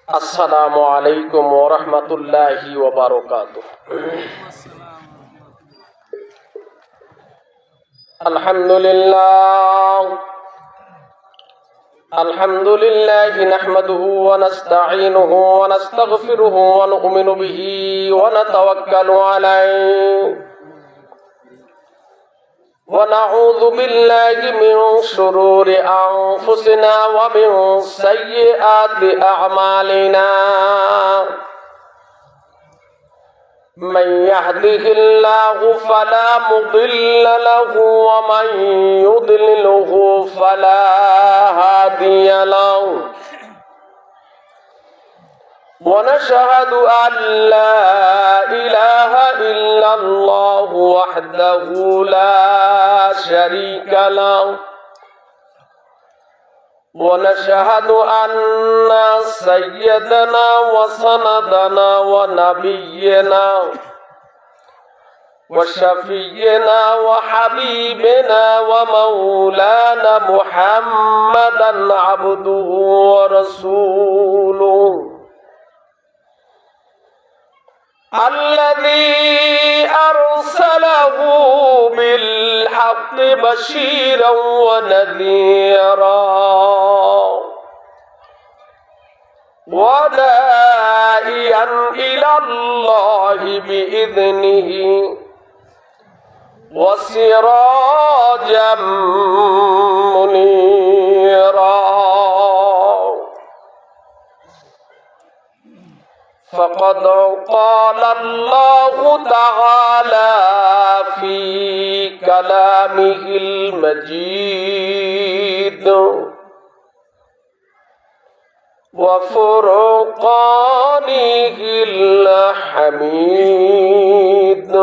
আসসালামু আলাইকুম ওয়া রাহমাতুল্লাহি ওয়া বারাকাতুহু। আলহামদুলিল্লাহ নাহমাদুহু ওয়া নাস্তাঈনুহু ওয়া নাস্তাগফিরুহু ওয়া নু'মিনু বিহি ওয়া নাতাওয়াক্কালু আলাইহি ونعوذ بالله من شرور أنفسنا ومن سيئات أعمالنا من يهده الله فلا مضل له ومن يضلله فلا هادي له ونشهد أن لا إله إلا الله وحده لا شريك له ونشهد أن سيدنا وسندنا ونبينا وشفينا وحبيبنا ومولانا محمدا عبده ورسوله الذي أرسله بالحق بشيرا ونذيرا وداعيا إلى الله بإذنه وسراجا منيرا فقد قال الله تعالى في كلامه المجيد وفرقانه الحميد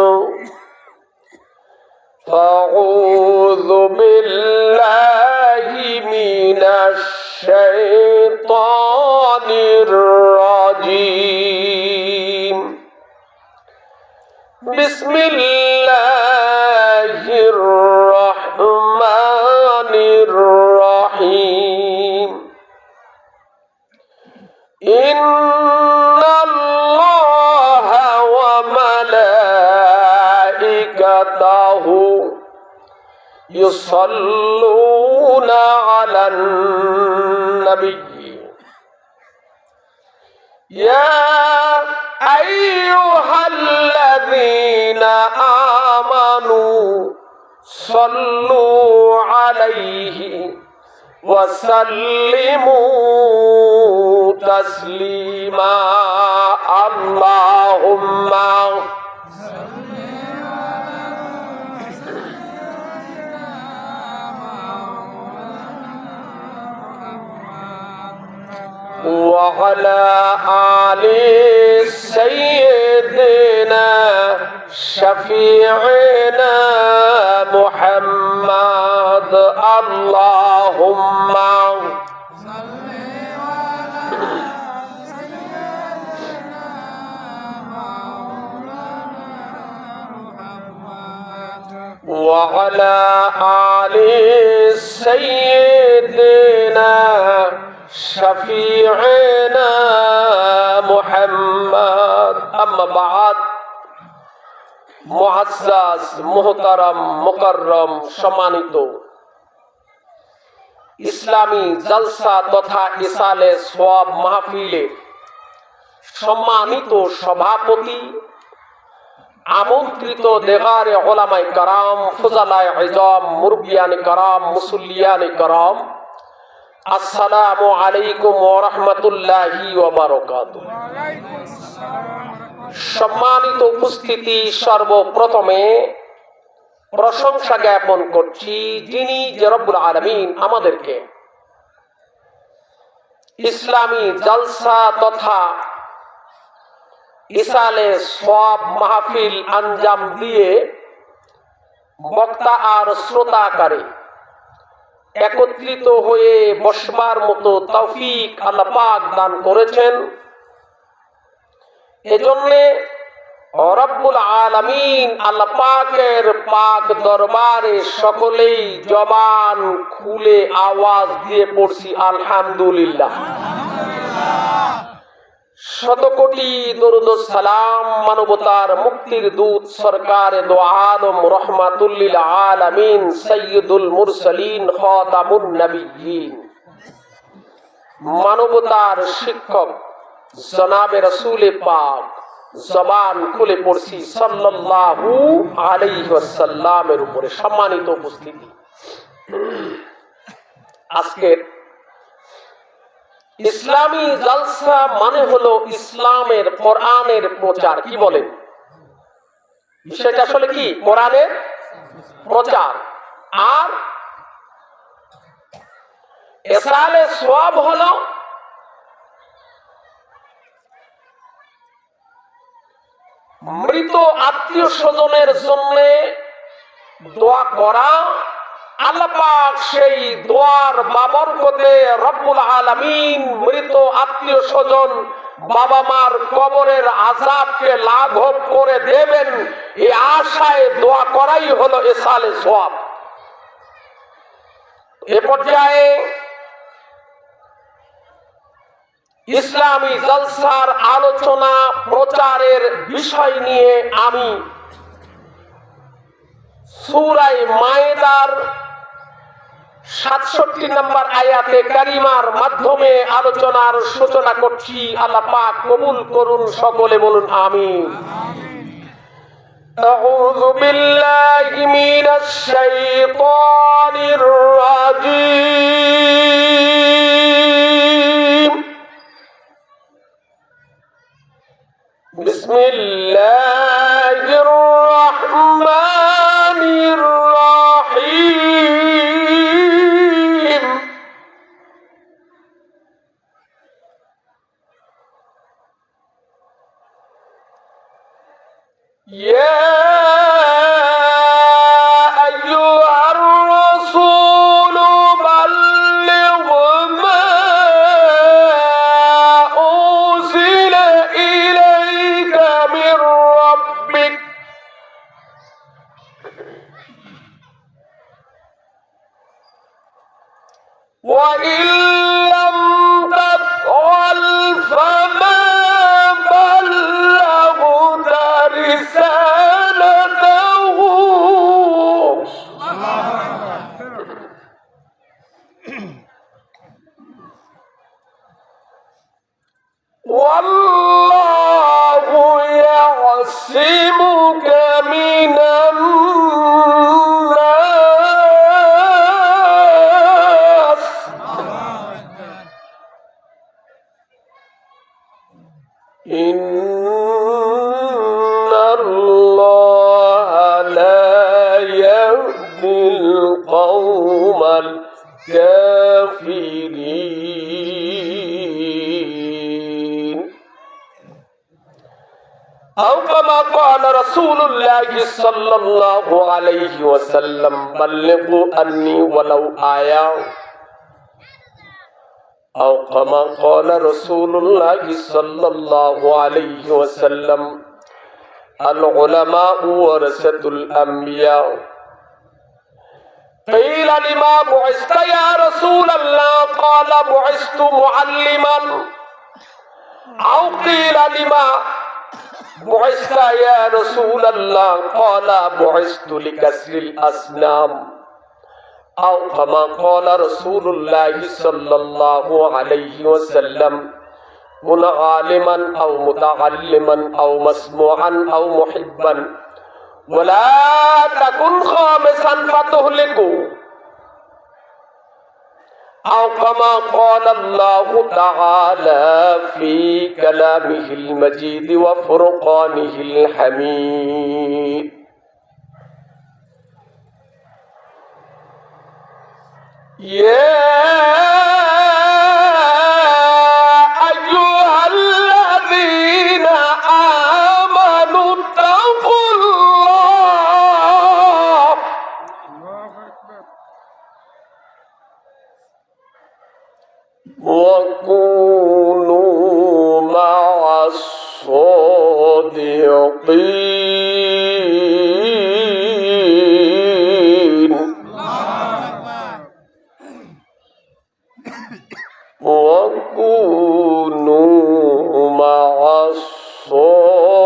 فأعوذ بالله من الشيطان الرجيم بسم الله الرحمن الرحيم إن الله وملائكته يصلون على النبي يا أيها الذين آمنوا صلوا عليه وسلموا تسليما اللهم وعلى آل سيدنا شفيعنا محمد اللهم وعلى آل سيدنا شفيعنا محمد أما بعد মুআজ্জাজ মুহতারাম মুকাররম সম্মানিত ইসলামী জলসা তথা ইসালে সওয়াব মাহফিলের সম্মানিত সভাপতি আমন্ত্রিত দেগারে উলামায়ে কেরাম ফুজালায়ে ইজাম মুরব্বিয়ানে কেরাম মুসল্লিয়ানে কেরাম আসসালামু আলাইকুম ওয়া রাহমাতুল্লাহি ওয়া বারাকাতুহু। সম্মানিত উপস্থিতি, সর্বপ্রথমে প্রশংসা জ্ঞাপন করছি যিনি যে রব্বুল আলামিন আমাদেরকে ইসলামী জলসা তথা ইসালে সওয়াব মাহফিল আঞ্জাম দিয়ে বক্তা আর শ্রোতাকারে একত্রিত হয়ে বসবার মতো তৌফিক আল্লাহ পাক দান করেছেন। এজন্য রব্বুল আলামিন আল্লাহ পাকের পাক দরবারে সকলেই জবান খুলে আওয়াজ দিয়ে পড়ছি আলহামদুলিল্লাহ। শত কোটি দরুদ ও সালাম মানবতার মুক্তির দূত সরকারে দো আলম রহমাতুল লিল আলামিন সাইয়্যিদুল মুরসালিন খাতামুন নবিয়্যিন মানবতার শিক্ষক জনাবে রাসূল পাক জবান খুলে পড়ছি সাল্লাল্লাহু আলাইহি ওয়াসাল্লামের উপরে। সম্মানিত উপস্থিতি, আজকের ইসলামী জালসা মানে হলো ইসলামের কোরআনের প্রচার। কি বলেন? বিষয়টা আসলে কি? কোরআনের প্রচার। আর এসালে সওয়াব হলো মৃত আত্মীয় স্বজনের জন্য দোয়া করা। আল্লাহ পাক সেই দোয়ার বাবরকতে রব্বুল আলামিন মৃত আত্মীয় স্বজন বাবা মার কবরের আযাবকে লাঘব করে দেবেন, এই আশায় দোয়া করাই হলো ইসালে সওয়াব। এ পর্যায়ে ইসলামী জলসার আলোচনা প্রচারের বিষয় নিয়ে আমি সূরা মায়েদার 67 নম্বর আয়াতে কারিমার মাধ্যমে আলোচনার সূচনা করছি। আল্লাহ পাক কবুল করুন, সকলে বলুন আমিন। আউযু বিল্লাহি মিনাশ শাইতানির রাজীম। বিসমিল্লাহির রাহমানির রাহিম। ইয়া আইয়ুহার রাসূল বাল্লিগ মা উনজিলা ইলাইকা মির রাব্বিক ওয়া ইল্লাম তাফআল ফামা বাল্লাগতা রিসালাতাহু। ওয়াল্লাহু ইয়াসিমুকা মিনান নাস। ইন্নাল্লাহা লা ইয়াহদিল কওমাল কাফিরিন। আও কামা ক্বালা রাসূলুল্লাহি সাল্লাল্লাহু আলাইহি ওয়াসাল্লাম বাল্লিগু আন্নী ওয়ালাউ আয়া। أو كما قال رسول الله صلى الله عليه وسلم العلماء ورثة الأنبياء. قيل لما بعثت يا رسول الله؟ قال بعثت معلما. أو قيل لما بعثت يا رسول الله؟ قال بعثت لكسر الأصنام. أو كما قال رسول الله صلى الله عليه وسلم كن عالما أو متعلما أو مسموعا أو محبا ولا تكن خامسا فتهلكوا. أو كما قال الله تعالى في كلامه المجيد وفرقانه الحميد. يا أيها الذين آمنوا اتقوا الله وكونوا مع الصادقين. وكونوا مع الصادقين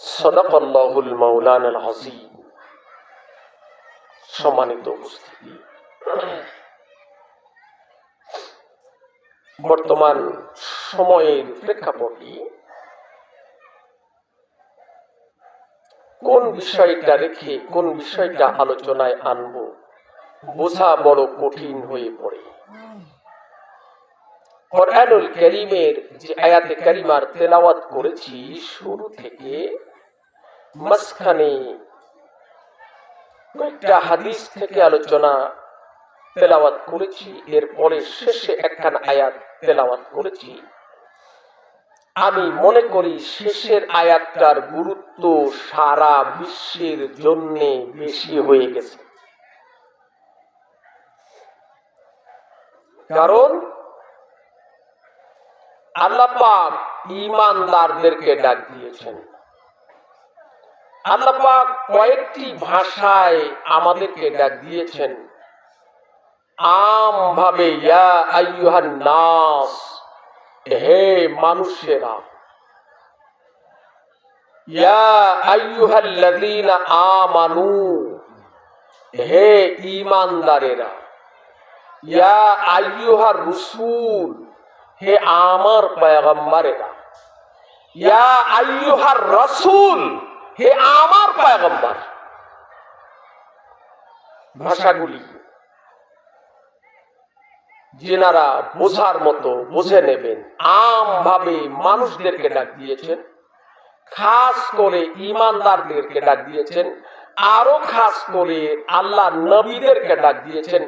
صدق الله المولانا العظيم সম্মানিত উপস্থিতি, বর্তমান সময়ের প্রেক্ষাপটে কোন বিষয়টা রেখে কোন বিষয়টা আলোচনায় আনব বোঝা বড় কঠিন হয়ে পড়ে। কুরআনুল কারীমের যে আয়াতে কারিমার তেলাওয়াত করেছি শুরু থেকে মাঝখানে কয়েকটা হাদিস থেকে আলোচনা তেলাওয়াত করেছি, এরপরে শেষে একখানা আয়াত তেলাওয়াত করেছি। আমি মনে করি শেষের আয়াতটার গুরুত্ব সারা বিশ্বের জন্য বেশি হয়ে গেছে, কারণ আল্লাহ পাক ঈমানদারদেরকে ডাক দিয়েছেন। আল্লাহ পাক কয়েকটি ভাষায় আমাদেরকে ডাক দিয়েছেন। আম ভাবে ইয়া আইয়ুহান নাস, হে মানুষেরা, ইয়া আইয়ুহাল্লাযীনা আমানু, হে ঈমানদারেরা, ইয়া আইয়ুহার রাসূল, হে আমার পয়গম্বরেরা, ইয়া আইয়ুহার রাসূল, হে আমার পয়গম্বর। ভাষাগুলি যেনারা বোঝার মতো বুঝে নেবেন। আম ভাবে মানুষদেরকে ডাক দিয়েছেন, খাস করে ঈমানদারদেরকে ডাক দিয়েছেন, আরো খাস করে আল্লাহ নবীদেরকে ডাক দিয়েছেন,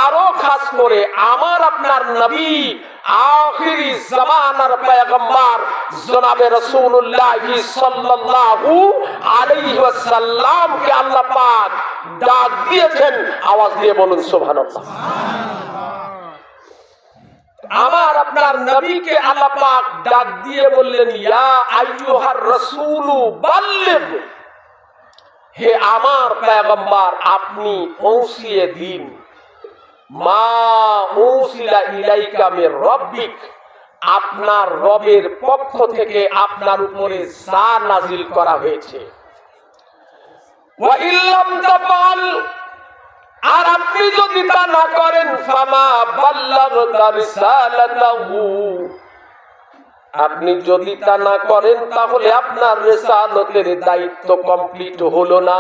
আরো খাস করে আমার আপনার নবী আখিরি জামানার পয়গম্বর জনাবে রাসূলুল্লাহ সাল্লাল্লাহু আলাইহি ওয়াসাল্লামকে আল্লাহ পাক ডাক দিয়েছেন। আওয়াজ দিয়ে বলুন সুবহানাল্লাহ। আমার আপনার নবীকে আল্লাহ পাক ডাক দিয়ে বললেন, ইয়া আইয়ুহার রাসূলু বাল্লিগ, হে আমার পয়গম্বর আপনি পৌঁছিয়ে দিন, মা উনসিলা ইলাইকা মির রাব্বিক, আপনার রবের পক্ষ থেকে আপনার উপরে যা নাজিল করা হয়েছে। ওয়া ইল্লাম তাফআল, আর আপনি যদি তা না করেন, ফামা বাল্লাগতা রিসালাতাহু, আপনি যদি তা না করেন তাহলে আপনার রিসালতের দায়িত্ব কমপ্লিট হলো না।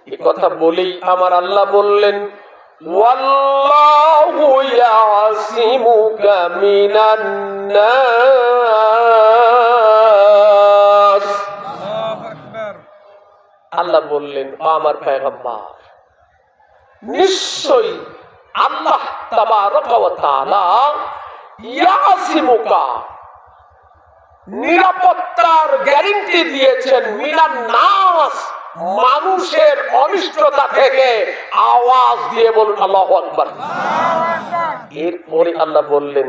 এই কথা বলেই আমার আল্লাহ বললেন, ওয়াল্লাহু ইয়াসিমুকা মিনান নাস। আল্লাহ বললেন, আমার পয়গম্বর নিশ্চয়ই আল্লাহ তাবারক ওয়া তাআলা ইয়াসিমুকা, নিরাপত্তার গ্যারান্টি দিয়েছেন, মিনান নাস, মানুষের অনিষ্টতা থেকে। আওয়াজ দিয়ে বলুন আল্লাহু আকবার। এরপরে আল্লাহ বললেন,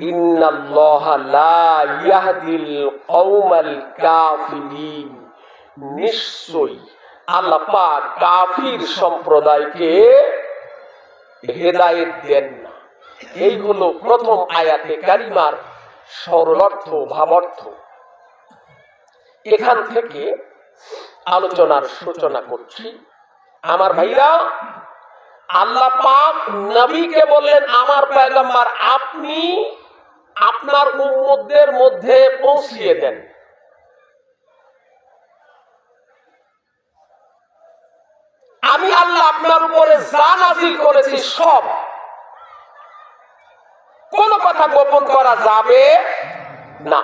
ইন্নাল্লাহা লা ইয়াহদিল কওমাল কাফিরিন, নিশ্চয়ই আল্লাহ পাক কাফির সম্প্রদায়কে হেদায়েত দেন না। এই হলো প্রথম আয়াতে কারিমার সরল অর্থ, ভাবার্থ। এখান থেকে আলোচনার সূচনা করছি। আমার ভাইরা, আল্লাহ পাক নবীকে বললেন, আমার পয়গম্বর আপনি আপনার উম্মতদের মধ্যে পৌঁছিয়ে দেন। আমি আল্লাহ আপনার উপরে যা নাযিল করেছি সব, কোন কথা গোপন করা যাবে না।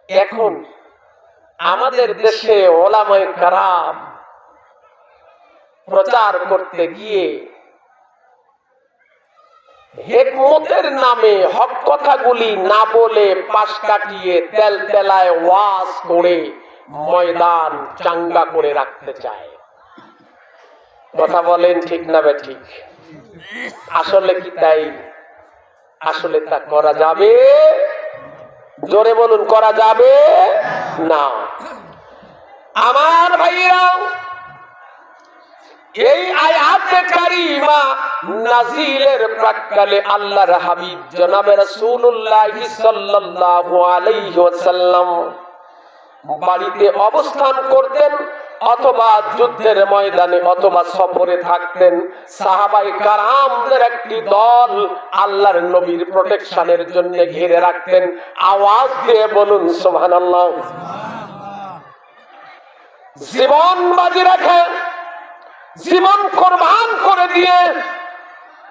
এখন আমাদের দেশে ওলামায়ে কেরাম প্রচার করতে গিয়ে হিকমতের নামে হক কথাগুলি না বলে পাশ কাটিয়ে তেল তেলায় ওয়াজ করে ময়দান চাঙ্গা করে রাখতে চায়। কথা বলেন ঠিক না ঠিক? আসলে কি তাই? আসলে তা করা যাবে? জোরে বলুন, করা যাবে না। আমার ভাইরা, এই আয়াতে কারিমা নাজিলের প্রাক্কালে আল্লাহর হাবিব জনাবে রাসূলুল্লাহ সাল্লাল্লাহু আলাইহি ওয়াসাল্লাম বাড়িতে অবস্থান করতেন অথবা যুদ্ধের ময়দানে অথবা সফরে থাকতেন। সাহাবায়ে কারামদের একটি দল আল্লাহর নবীর প্রোটেকশনের জন্য ঘিরে রাখতেন। আওয়াজ দিয়ে বলুন সুবহানাল্লাহ। জীবন বাজি রেখে, জীবন কুরবান করে দিয়ে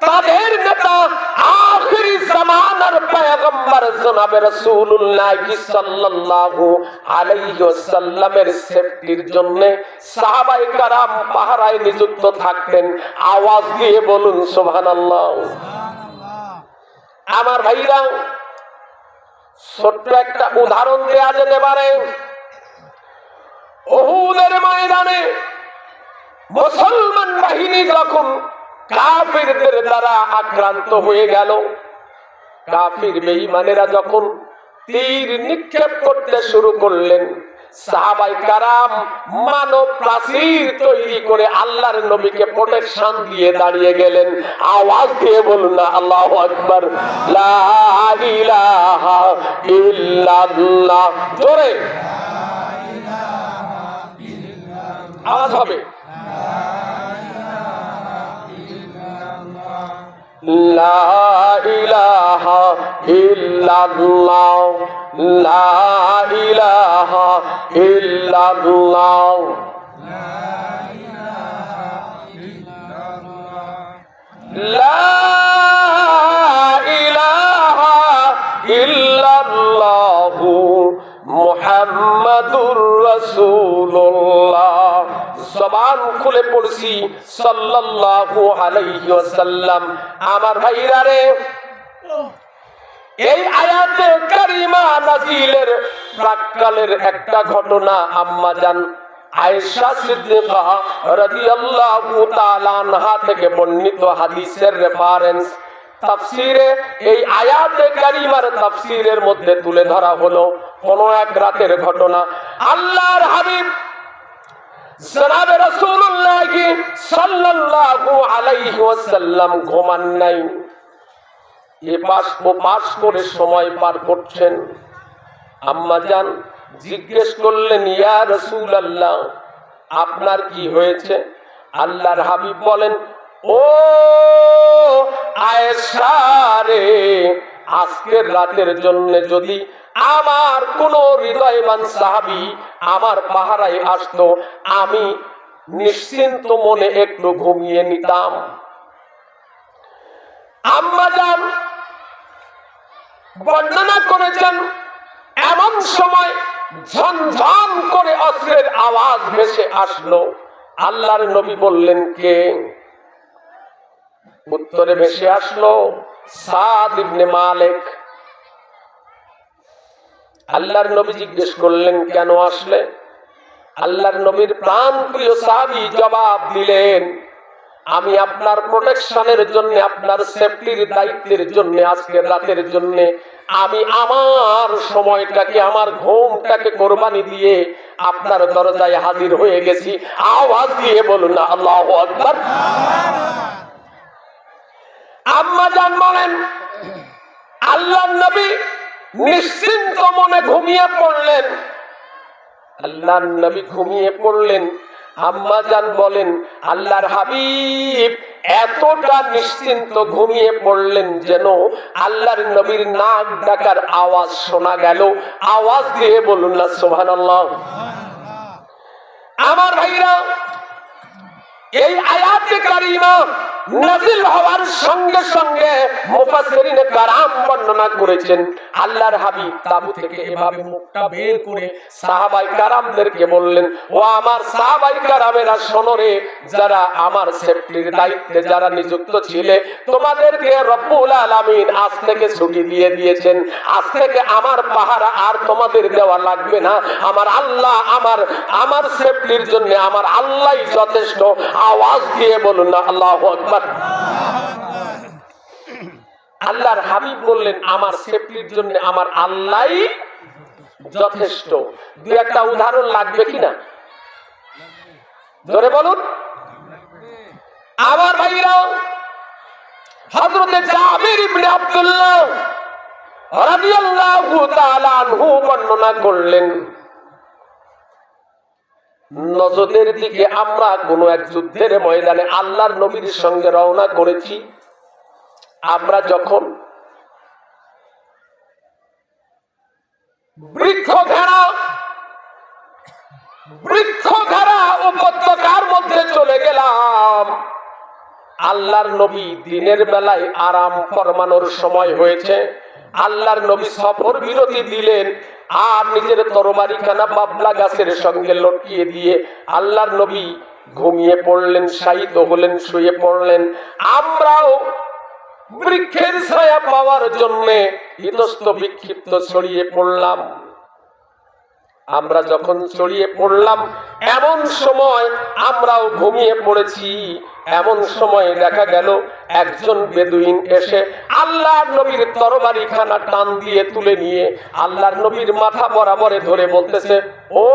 তাদের নেতা আখিরি জামানার পয়গম্বর জনাবে রাসূলুল্লাহ সাল্লাল্লাহু আলাইহি ওয়াসাল্লামের সেফটির জন্য সাহাবায়ে কারাম পাহারায় নিযুক্ত থাকতেন। আওয়াজ দিয়ে বলুন সুবহানাল্লাহ। আমার ভাইরা, ছোট্ট একটা উদাহরণ দেয়া যেতে পারে। উহুদের ময়দানে মুসলমান বাহিনী যখন কাফিরদের দ্বারা আক্রান্ত হয়ে গেল, কাফির বেঈমানেরা যখন তীর নিক্ষেপ করতে শুরু করলেন, সাহাবায়ে কারাম মানব প্রাচীর তৈরি করে আল্লাহর নবীকে প্রোটেকশন দিয়ে দাঁড়িয়ে গেলেন। আওয়াজ দিয়ে বলুন না আল্লাহু আকবার। লা ইলাহা ইল্লাল্লাহ। জোরে আওয়াজ হবে। লা ইলাহা ইল্লাল্লাহ, লা ইলাহা ইল্লাল্লাহ, লা ইলাহা ইল্লাল্লাহ মুহাম্মাদুর রাসূলুল্লাহ। জবান খুলে পড়ছি সাল্লাল্লাহু আলাইহি ওয়াসাল্লাম। আমার ভাইরা রে, এই আয়াতে কারিমা নাজিলের প্রাক্কালের একটা ঘটনা আম্মা জান আয়েশা সিদ্দিকা রাদিয়াল্লাহু তাআলা আনহা থেকে বর্ণিত হাদিসের রেফারেন্স তাফসীরে এই আয়াতে কারিমার তাফসীরের মধ্যে তুলে ধরা হলো কোন এক রাতের ঘটনা। আল্লাহর হাবিব জনাবে রাসূলুল্লাহ সাল্লাল্লাহু আলাইহি ওয়াসাল্লাম ঘুমান নাই, এপাশ ওপাশ করে সময় পার করছেন। আম্মা জান জিজ্ঞেস করলেন, ইয়া রাসূলুল্লাহ, আপনার কি হয়েছে? আল্লাহর হাবিব বলেন, ও আয়েশা রে, আজকের রাতের জন্য যদি আমার কোন হৃদয়বান সাহাবী আমার পাহারায় আসতো, আমি নিশ্চিন্ত মনে একটু ঘুমিয়ে নিতাম। আম্মা জান বর্ণনা করেছেন, এমন সময় ঝনঝন করে অস্ত্রের আওয়াজ ভেসে আসলো। আল্লাহর নবী বললেন, কে? উত্তরে ভেসে আসলো সাদ ইবনে মালিক। আল্লাহর নবী জিজ্ঞেস করলেন, কেন আসলে? আল্লাহর নবীর প্রাণপ্রিয় সাহাবী জবাব দিলেন, আমি আপনার প্রোটেকশনের জন্য, আপনার সেফটির দায়িত্বের জন্য, আজকের রাতের জন্য আমি আমার সময়টাকে, আমার ঘুমটাকে কোরবানি দিয়ে আপনার দরজায় হাজির হয়ে গেছি। আওয়াজ দিয়ে বলুন না আল্লাহু আকবার। আম্মা জান বলেন, আল্লাহর নবী নিশ্চিন্ত মনে ঘুমিয়ে পড়লেন। আল্লাহর নবী ঘুমিয়ে পড়লেন। আম্মা জান বলেন, আল্লাহর হাবিব এতটা নিশ্চিন্ত ঘুমিয়ে পড়লেন যেন আল্লাহর নবীর নাক ডাকার আওয়াজ শোনা গেল। আওয়াজ দিয়ে বলুন না সুবহানাল্লাহ। আমার ভাইরা, এই আয়াতে কারিমা নাযিল হওয়ার সঙ্গে সঙ্গে মুফাসসিরিনে কারাম বর্ণনা করেছেন, আল্লাহর হাবিব তাবু থেকে এভাবে মুখটা বের করে সাহাবায়ে কারামদেরকে বললেন, ও আমার সাহাবায়ে কারামেরা, শোনো রে, যারা আমার সেফটির দায়িত্বে যারা নিযুক্ত ছিলে, তোমাদেরকে রব্বুল আলামিন আজ থেকে ছুটি দিয়ে দিয়েছেন। আজ থেকে আমার পাহারা আর তোমাদের দেওয়া লাগবে না। আমার আল্লাহ আমার সেফটির জন্য আমার আল্লাহই যথেষ্ট। আওয়াজ দিয়ে বলুন না আল্লাহু আকবার। আল্লাহর হাবিব বললেন, আমার সেফটির জন্য আমার আল্লাহই যথেষ্ট। দুই একটা উদাহরণ লাগবে কিনা? জোরে বলুন। আমার ভাইরা, হযরতে জাবির ইবনে আব্দুল্লাহ রাদিয়াল্লাহু তাআলা আনহু বর্ণনা করলেন, নজদের দিকে আমরা কোন এক যুদ্ধের ময়দানে আল্লাহর নবীর সঙ্গে রওনা করেছি। আমরা যখন বৃক্ষ ঘেরা উপত্যকার মধ্যে চলে গেলাম, আল্লাহর নবী দিনের বেলায় আরাম ফরমানোর সময় হয়েছে। আল্লাহর নবী সফর বিরতি দিলেন আর নিজের তরবারিখানা বাবলা গাছের সঙ্গে লটকিয়ে দিয়ে আল্লাহর নবী ঘুমিয়ে পড়লেন, শায়িত হলেন, শুয়ে পড়লেন। আমরাও বৃক্ষের ছায়া পাওয়ার জন্য ইতস্ত বিক্ষিপ্ত ছড়িয়ে পড়লাম। আমরা যখন ছড়িয়ে পড়লাম, এমন সময় আমরাও ঘুমিয়ে পড়েছি। এমন সময় দেখা গেল একজন বেদুইন এসে আল্লাহর নবীর তরবারিখানা টান দিয়ে তুলে নিয়ে আল্লাহর নবীর মাথা বরাবরে ধরে বলতেছে, ও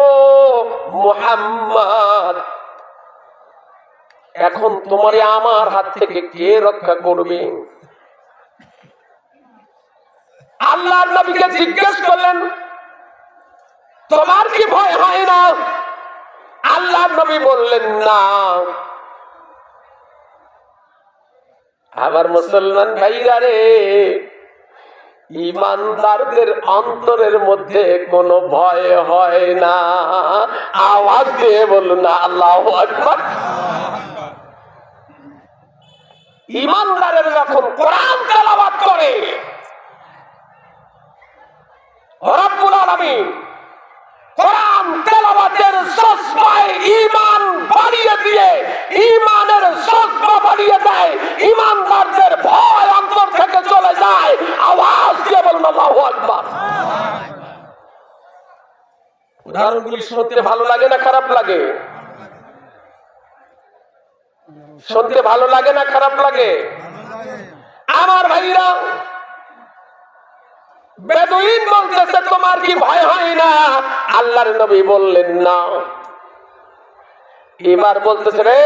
মুহাম্মদ, এখন তোমারে আমার হাত থেকে কে রক্ষা করবে? আল্লাহর নবীকে জিজ্ঞেস করলেন, তোমার কি ভয় হয় না? আল্লাহর নবী বললেন, না। আবার মুসলমান ভাইরা রে, ঈমানদারদের অন্তরের মধ্যে কোনো ভয় হয় না। আওয়াজ দিয়ে বলুন না আল্লাহু আকবার। ঈমানদারের যখন কোরআন তেলাওয়াত করে, রব্বুল আলামিন কোরআন তেলাওয়াতের জজবায় ঈমান বাড়িয়ে দিয়ে, ঈমানের জজবা বাড়িয়ে দেয়, ঈমানদারদের ভয় অন্তর থেকে চলে যায়। আওয়াজ দিয়ে বলুন আল্লাহু আকবার। উদাহরণগুলি শুনতে ভালো লাগে না খারাপ লাগে? শুনতে ভালো লাগে না খারাপ লাগে? আমার ভাইরা, বেদুইন বলতেছে, তোমার কি ভয় হয় না? আল্লাহর নবী বললেন, না। এবার বলতেছে, রে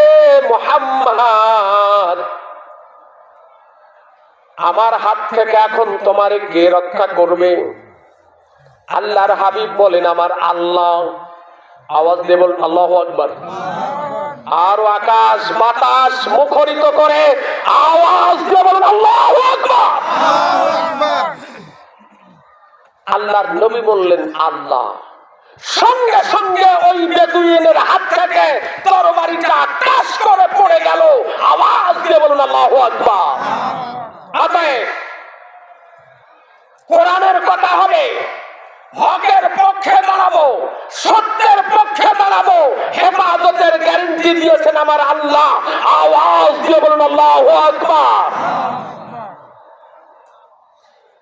মুহাম্মদ, আমার হাত থেকে এখন তোমারে কে রক্ষা করবে? আল্লাহর হাবিব বলেন, আমার আল্লাহ। আওয়াজ দিয়ে বলুন আল্লাহু আকবার। আর আকাশ বাতাস মুখরিত করে আওয়াজ দিয়ে বলুন আল্লাহু আকবার। আল্লাহর নবী বললেন, আল্লাহ। সঙ্গে সঙ্গে ওই বেদুইনের হাত থেকে তরবারিটা টাস করে পড়ে গেল। আওয়াজ দিয়ে বলুন আল্লাহু আকবার। অতএব কোরআনের কথা হবে, হকের পক্ষে দাঁড়াবো, সত্যের পক্ষে দাঁড়াবো, হেফাজতের গ্যারান্টি দিয়েছেন আমার আল্লাহ। আওয়াজ দিয়ে বলুন আল্লাহু আকবার।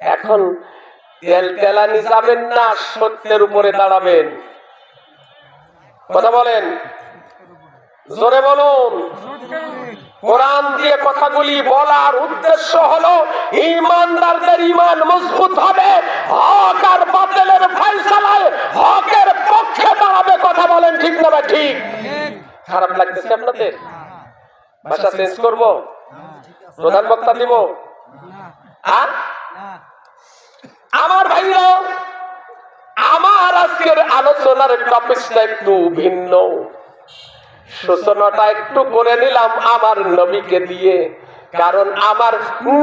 এখন তেলানি যাবেন না, সত্যের উপরে দাঁড়াবেন? কথা বলেন, জোরে বলুন। কোরআন দিয়ে কথাগুলি বলার উদ্দেশ্য হলো ঈমানদারদের ঈমান মজবুত হবে, হক আর বাতিলের ফয়সালায় হকের পক্ষে দাঁড়াবে। কথা বলেন ঠিক না ঠিক? খারাপ লাগতেছে আপনাদের? ভাষা চেঞ্জ করব? প্রধান বক্তা দিব? আমার ভাইরা, আমার আজকের আলোচনার টপিকটা একটু ভিন্ন। সূচনাটা একটু করে নিলাম আমার নবীকে দিয়ে, কারণ আমার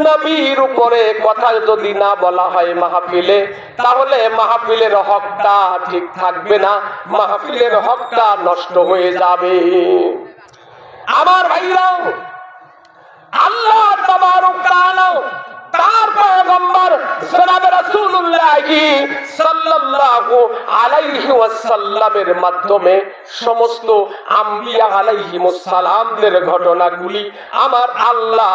নবীর উপরে কথা যদি না বলা হয় মাহফিলে, তাহলে মাহফিলের হকটা ঠিক থাকবে না, মাহফিলের হকটা নষ্ট হয়ে যাবে। আমার ভাইরা, আল্লাহ তাবারক তাআলা তার পয়গম্বর জনাবে রাসূলুল্লাহ সাল্লাল্লাহু আলাইহি ওয়াসাল্লামের মাধ্যমে সমস্ত আম্বিয়া আলাইহিমুস সালামদের ঘটনাগুলি আমার আল্লাহ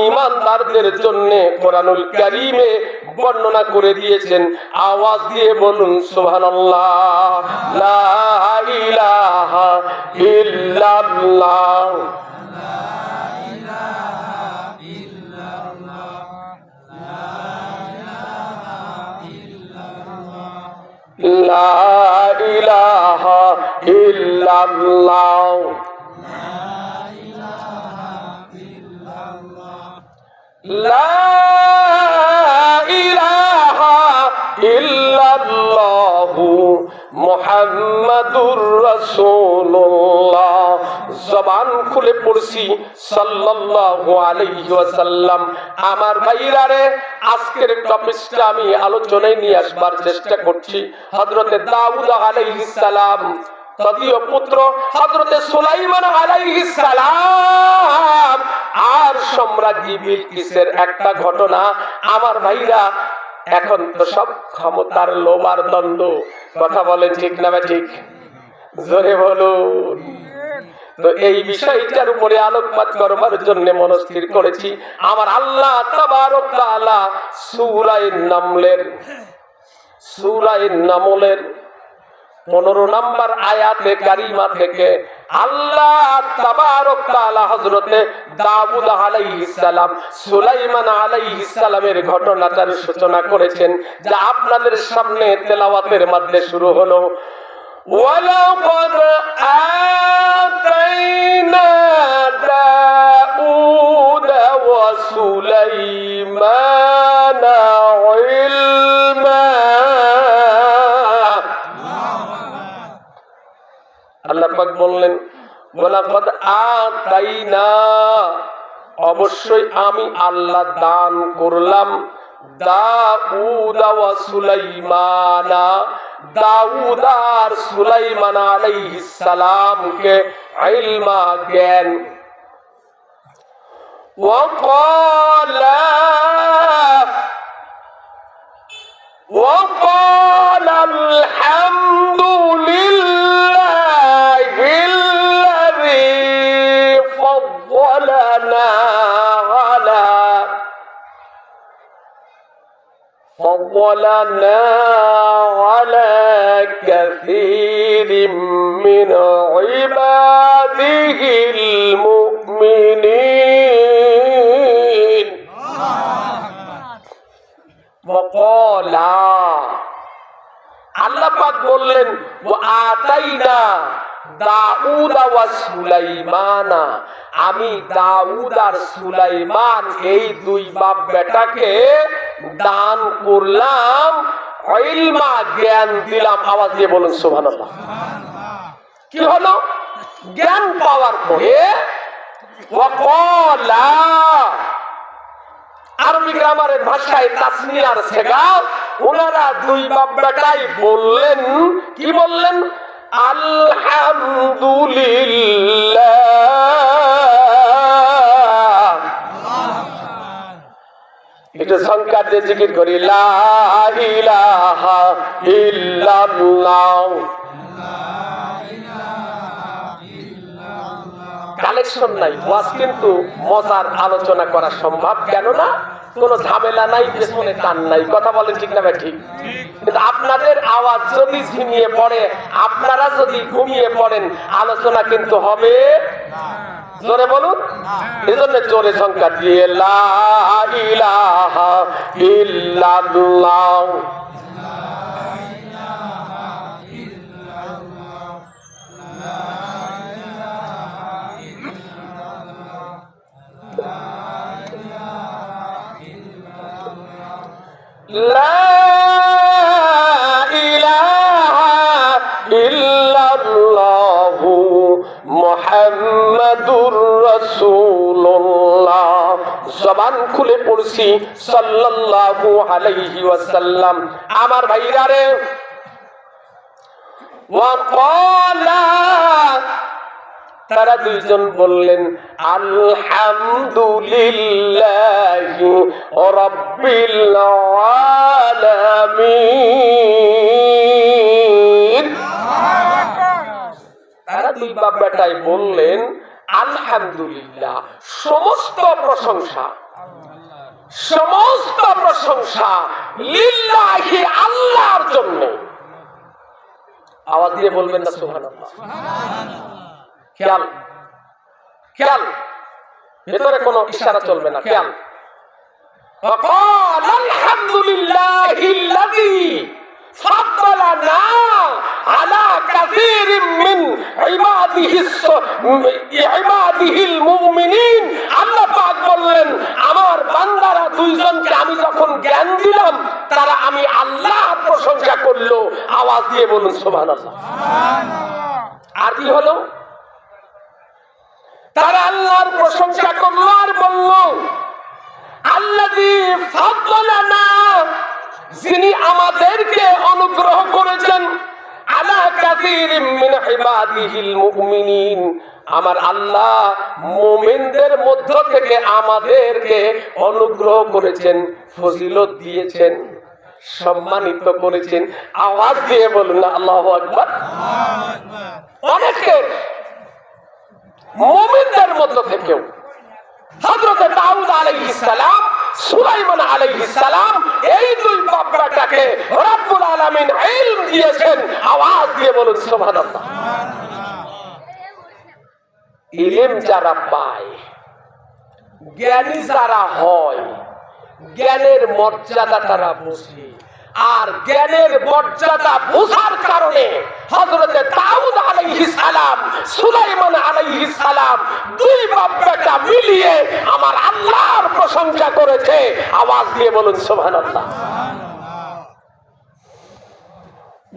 ঈমানদারদের জন্য কোরআনুল কারীমে বর্ণনা করে দিয়েছেন। আওয়াজ দিয়ে বলুন সুবহানাল্লাহ। লা ইলাহা ইল্লাল্লাহ। লা ইলাহা ইল্লাল্লাহ। লা ইলাহা ইল্লাল্লাহু মুহাম্মাদুর রাসূলুল্লাহ। জবান খুলে পড়ছি সাল্লাল্লাহু আলাইহি ওয়াসাল্লাম। আমার ভাইরা রে, আজকের টপিকটা আমি আলোচনায় নিয়ে আসবার চেষ্টা করছি। হযরতে দাউদ আলাইহিস সালাম তদীয় পুত্র হযরতে সুলাইমান আলাইহিস সালাম আর সম্রাজ্ঞী বিলকিসের একটা ঘটনা। আমার ভাইরা, এখন তো সব ক্ষমতার লোভ আর দ্বন্দ্ব, কথা বলেন ঠিক না ঠিক? জোরে বলুন। তো এই বিষয়টার উপরে আলোকপাত করবার জন্য মনস্থির করেছি। আমার আল্লাহ তাবারক ওয়া তাআলা সূরা নামলের 15 নম্বর আয়াতে কারিমা থেকে আল্লাহ তাবারক ওয়া তাআলা হযরতে দাউদ আলাইহিস সালাম সুলাইমান আলাইহিস সালামের ঘটনাটার সূচনা করেছেন, যা আপনাদের সামনে তেলাওয়াতের মধ্যে শুরু হলো। ওয়ালাকাদ আতাইনা দাউদ ওয়া সুলাইমানা ইলমা। আল্লাহ পাক বললেন, ওয়ালাকাদ আতাইনা, অবশ্যই আমি আল্লাহ দান করলাম, দাউদ ওয়া সুলাইমানা, দাউদ আর সুলাইমান আলাইহিস সালামকে ইলমা, জ্ঞান। وقال الحمد لله الذي فضلنا على كثير من عباده المؤمنين। وقالا, আল্লাহ পাক বললেন, ওয়া আতাইনা দাউদ ওয়া সুলাইমানা, আমি দাউদ আর সুলাইমান এই দুই বাপ বেটাকে দান করলাম, ইলমা, জ্ঞান দিলাম। আওয়াজ দিয়ে বলুন সুবহানাল্লাহ। কি হলো? জ্ঞান পাওয়ার পরে ওয়াকালা, আরবি গ্রামারের ভাষায় তাসনিয়ার সেগা, ওনারা দুই বাপ বেটাই বললেন, কি বললেন? আলহামদুলিল্লাহ। এটা সংখ্যা দিয়ে জিকির করি, লা ইলাহা ইল্লাল্লাহ। কালেকশন নাই, ওয়াজ কিন্তু মজার আলোচনা করা সম্ভব, কেননা কোনো ঝামেলা নাই, পেছনে টান নাই, কথা বলেন ঠিক না ঠিক? কিন্তু আপনাদের আওয়াজ যদি ঝিমিয়ে পড়ে, আপনারা যদি ঘুমিয়ে পড়েন, আলোচনা কিন্তু হবে জোরে বলুন। এই জন্য জোরে সংখ্যা দিয়ে লা ইলাহা ইল্লাল্লাহ। লা ইলাহা ইল্লাল্লাহু মুহাম্মাদুর রাসূলুল্লাহ। জবান খুলে পড়ছি সাল্লাল্লাহু আলাইহি ওয়াসাল্লাম। আমার ভাইরা রে, ওয়াকালা, তারা দুইজন বললেন, আলহামদুলিল্লাহি রাব্বিল আলামিন। তারা দুই বাপ বেটাই বললেন, আলহামদুলিল্লাহ, সমস্ত প্রশংসা লিল্লাহি, আল্লাহর জন্য। আওয়াজ দিয়ে বলবেন না সুবহানাল্লাহ। খেয়াল, ভেতরে কোনো ইশারা চলবে না, খেয়াল। وقال الحمد لله الذي فضلنا على كثير من عباده ইবাদিহিল মুমিনিন, আল্লাহ পাক বললেন আমার বান্দারা দুইজনকে আমি যখন জ্ঞান দিলাম তারা আমি আল্লাহর প্রশংসা করলো। আওয়াজ দিয়ে বলুন সুবহানাল্লাহ। আর কি হলো? তারা আল্লাহর প্রশংসা করলো আর বলল আল্লাযী ফাদ্দালানা, যিনি আমাদেরকে অনুগ্রহ করেছেন, আলা কাসীরিম মিন ইবাদিহিল মুমিনিন, আমার আল্লাহ মুমিনদের মধ্য থেকে আমাদেরকে অনুগ্রহ করেছেন, ফজিলত দিয়েছেন, সম্মানিত করেছেন। আওয়াজ দিয়ে বলুন আল্লাহু আকবার। অনেকে মুমিনদের মধ্য থেকেও হযরত দাউদ আলাইহিস সালাম, সুলাইমান আলাইহিস সালাম, এই দুই বাপ্পাটাকে রব্বুল আলামিন ইলম দিয়েছেন। আওয়াজ দিয়ে বলুন সুবহানাল্লাহ। ইলম যারা পায়, জ্ঞানী যারা হয়, জ্ঞানের মর্যাদা তারা বুঝে। আর জ্ঞানের মর্যাদা বোঝার কারণে হযরত দাউদ আলাইহিস সালাম, সুলাইমান আলাইহিস সালাম দুই বাপ্পাটা মিলিয়ে আমার আল্লাহর প্রশংসা করেছে। আওয়াজ দিয়ে বলুন সুবহানাল্লাহ।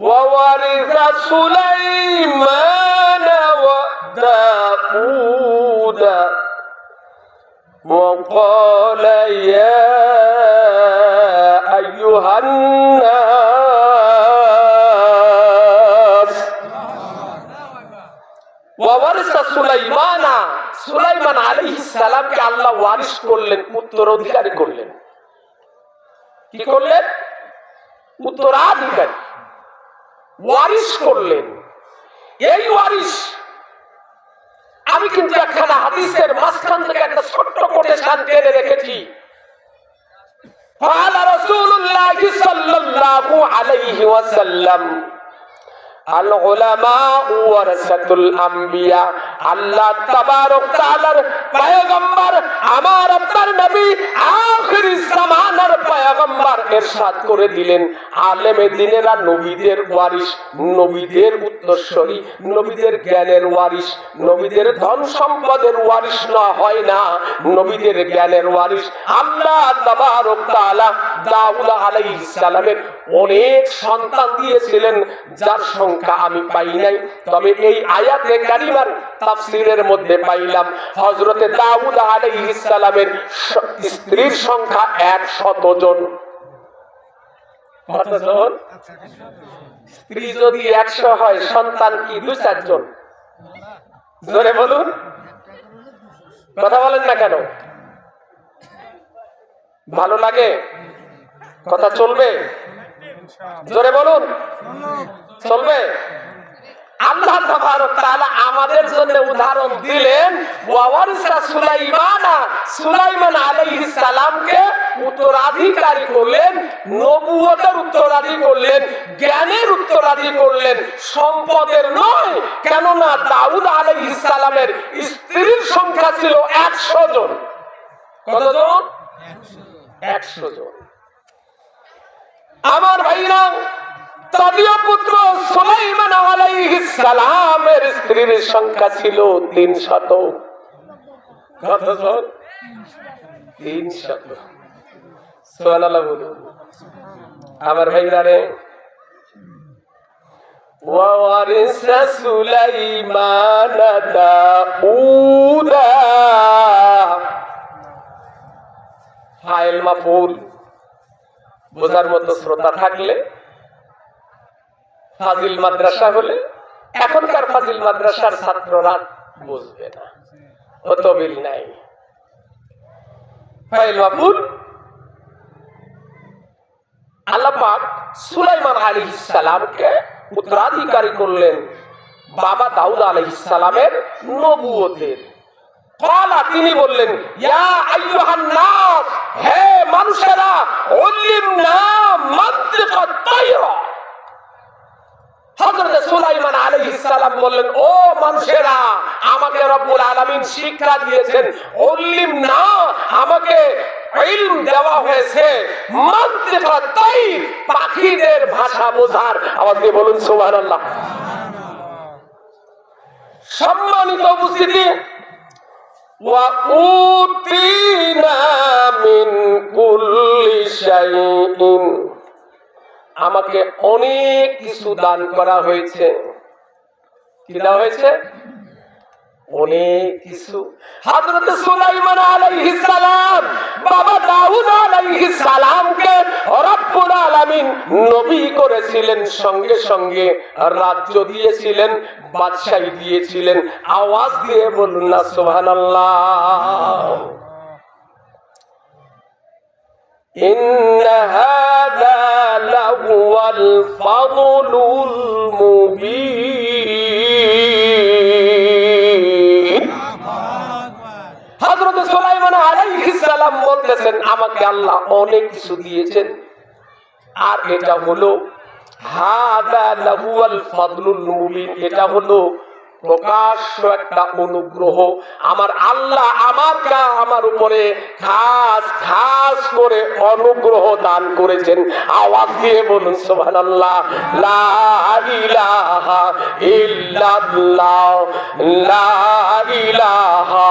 ওয়ারিসা সুলাইমান ওয়া দাউদ وقال يا أيها الناس وورث سليمان, সুলাইমান আলাইহিস সালামকে আল্লাহ ওয়ারিস করলেন, উত্তরাধিকারী করলেন। কি করলেন? উত্তরাধিকারী, ওয়ারিস করলেন। এই ওয়ারিস আমি কিন্তু একখানা হাদিসের মাঝখান থেকে একটা ছোট্ট কোটেশন টেনে রেখেছি। قال رسول الله صلى الله عليه وسلم العلماء ورثة الأنبياء। আল্লাহ তাবারক তাআলার পয়গম্বর, আমার আপনার নবী, আখিরি জামানার পয়গম্বর ইরশাদ করে দিলেন আলেমে দ্বীনেরা নবীদের ওয়ারিস, নবীদের উত্তরসূরি, নবীদের জ্ঞানের ওয়ারিস, নবীদের ধন সম্পদের ওয়ারিস না হয় না, নবীদের জ্ঞানের ওয়ারিস। আল্লাহ তাবারক তাআলা দাউদ আলাইহিস সালামের অনেক সন্তান দিয়েছিলেন যার সংখ্যা আমি পাই নাই, তবে এই আয়াতে কারিমার তাফসীরের মধ্যে পাইলাম হযরতে দাউদ আলাইহিস সালামের স্ত্রীর সংখ্যা 100 জন। কতজন? স্ত্রী যদি 100 হয়, সন্তান কি 2-4 জন? জোরে বলুন, কথা বলেন না কেন? ভালো লাগে? কথা চলবে? জোরে বলুন, চলবে? আল্লাহ তাবারক তাআলা আমাদের জন্য উদাহরণ দিলেন, ওয়ারিসা সুলাইমানা, সুলাইমান আলাইহিস সালামকে উত্তরাধিকারী করলেন, নবুয়তের উত্তরাধিকারী করলেন, জ্ঞানের উত্তরাধিকারী করলেন, সম্পদের নয়। কেননা দাউদ আলাইহিস সালামের স্ত্রীর সংখ্যা ছিল 100 জন। কতজন? 100 জন। আমার ভাইরা, তদীয় পুত্র সুলাইমান আলাইহিস সালামের স্ত্রীর সংখ্যা ছিল 300। কতজন? 300। সুবহানাল্লাহ বলুন। আমার ভাইরা রে, ওয়ারিসা সুলাইমান দাউদা, ফাইল মাফউল বোঝার মতো শ্রোতা থাকলে, ফাজিল মাদ্রাসা হলে, এখনকার ফাজিল মাদ্রাসার ছাত্ররা বুঝবে না, অত বিল নাই। ফাইল মাফউল, আল্লাহ পাক সুলাইমান আলাইহিস সালামকে উত্তরাধিকারী করলেন বাবা দাউদ আলাইহিস সালামের নবুয়তের। ক্বালা, তিনি বললেন, ইয়া আইয়ুহান নাস, হে মানুষেরা, উল্লিমনা মানতিকাত তায়রা। হযরত সুলাইমান আলাইহিস সালাম বললেন, ও মানুষেরা, আমাকে রব্বুল আলামিন শিক্ষা দিয়েছেন, উল্লিমনা, আমাকে ইলম দেওয়া হয়েছে মানতিকাত তায়র, পাখিদের ভাষা বোঝার। আওয়াজ দিয়ে বলুন সুবহানাল্লাহ। সম্মানিত উপস্থিতি, ওয়া উতিনা মিন কুল্লি শাইইন, আমাকে অনেক কিছু দান করা হয়েছে। কি দেওয়া হয়েছে? অনেক কিছু। হযরত সুলাইমান আলাইহিস সালাম বাবা দাউদ আলাইহিস সালামকে রব্বুল আলামিন নবী করেছিলেন, সঙ্গে সঙ্গে রাজ্য দিয়েছিলেন, বাদশাহী দিয়েছিলেন। আওয়াজ দিয়ে বলুন না সুবহানাল্লাহ। ইন্না হাযা লাহুয়াল ফাদলুল মুবিন। হযরত সুলাইমান আলাইহিস সালাম বলতেছেন, আমাকে আল্লাহ অনেক কিছু দিয়েছেন, আর এটা হলো হাযা লাহুয়াল ফাদলুল মুবিন, এটা হলো প্রকাশ্য একটা অনুগ্রহ। আমার আল্লাহ আমার উপরে খাস করে অনুগ্রহ দান করেছেন। আওয়াজ দিয়ে বলুন সুবহানাল্লাহ। লা ইলাহা ইল্লাল্লাহ, লা ইলাহা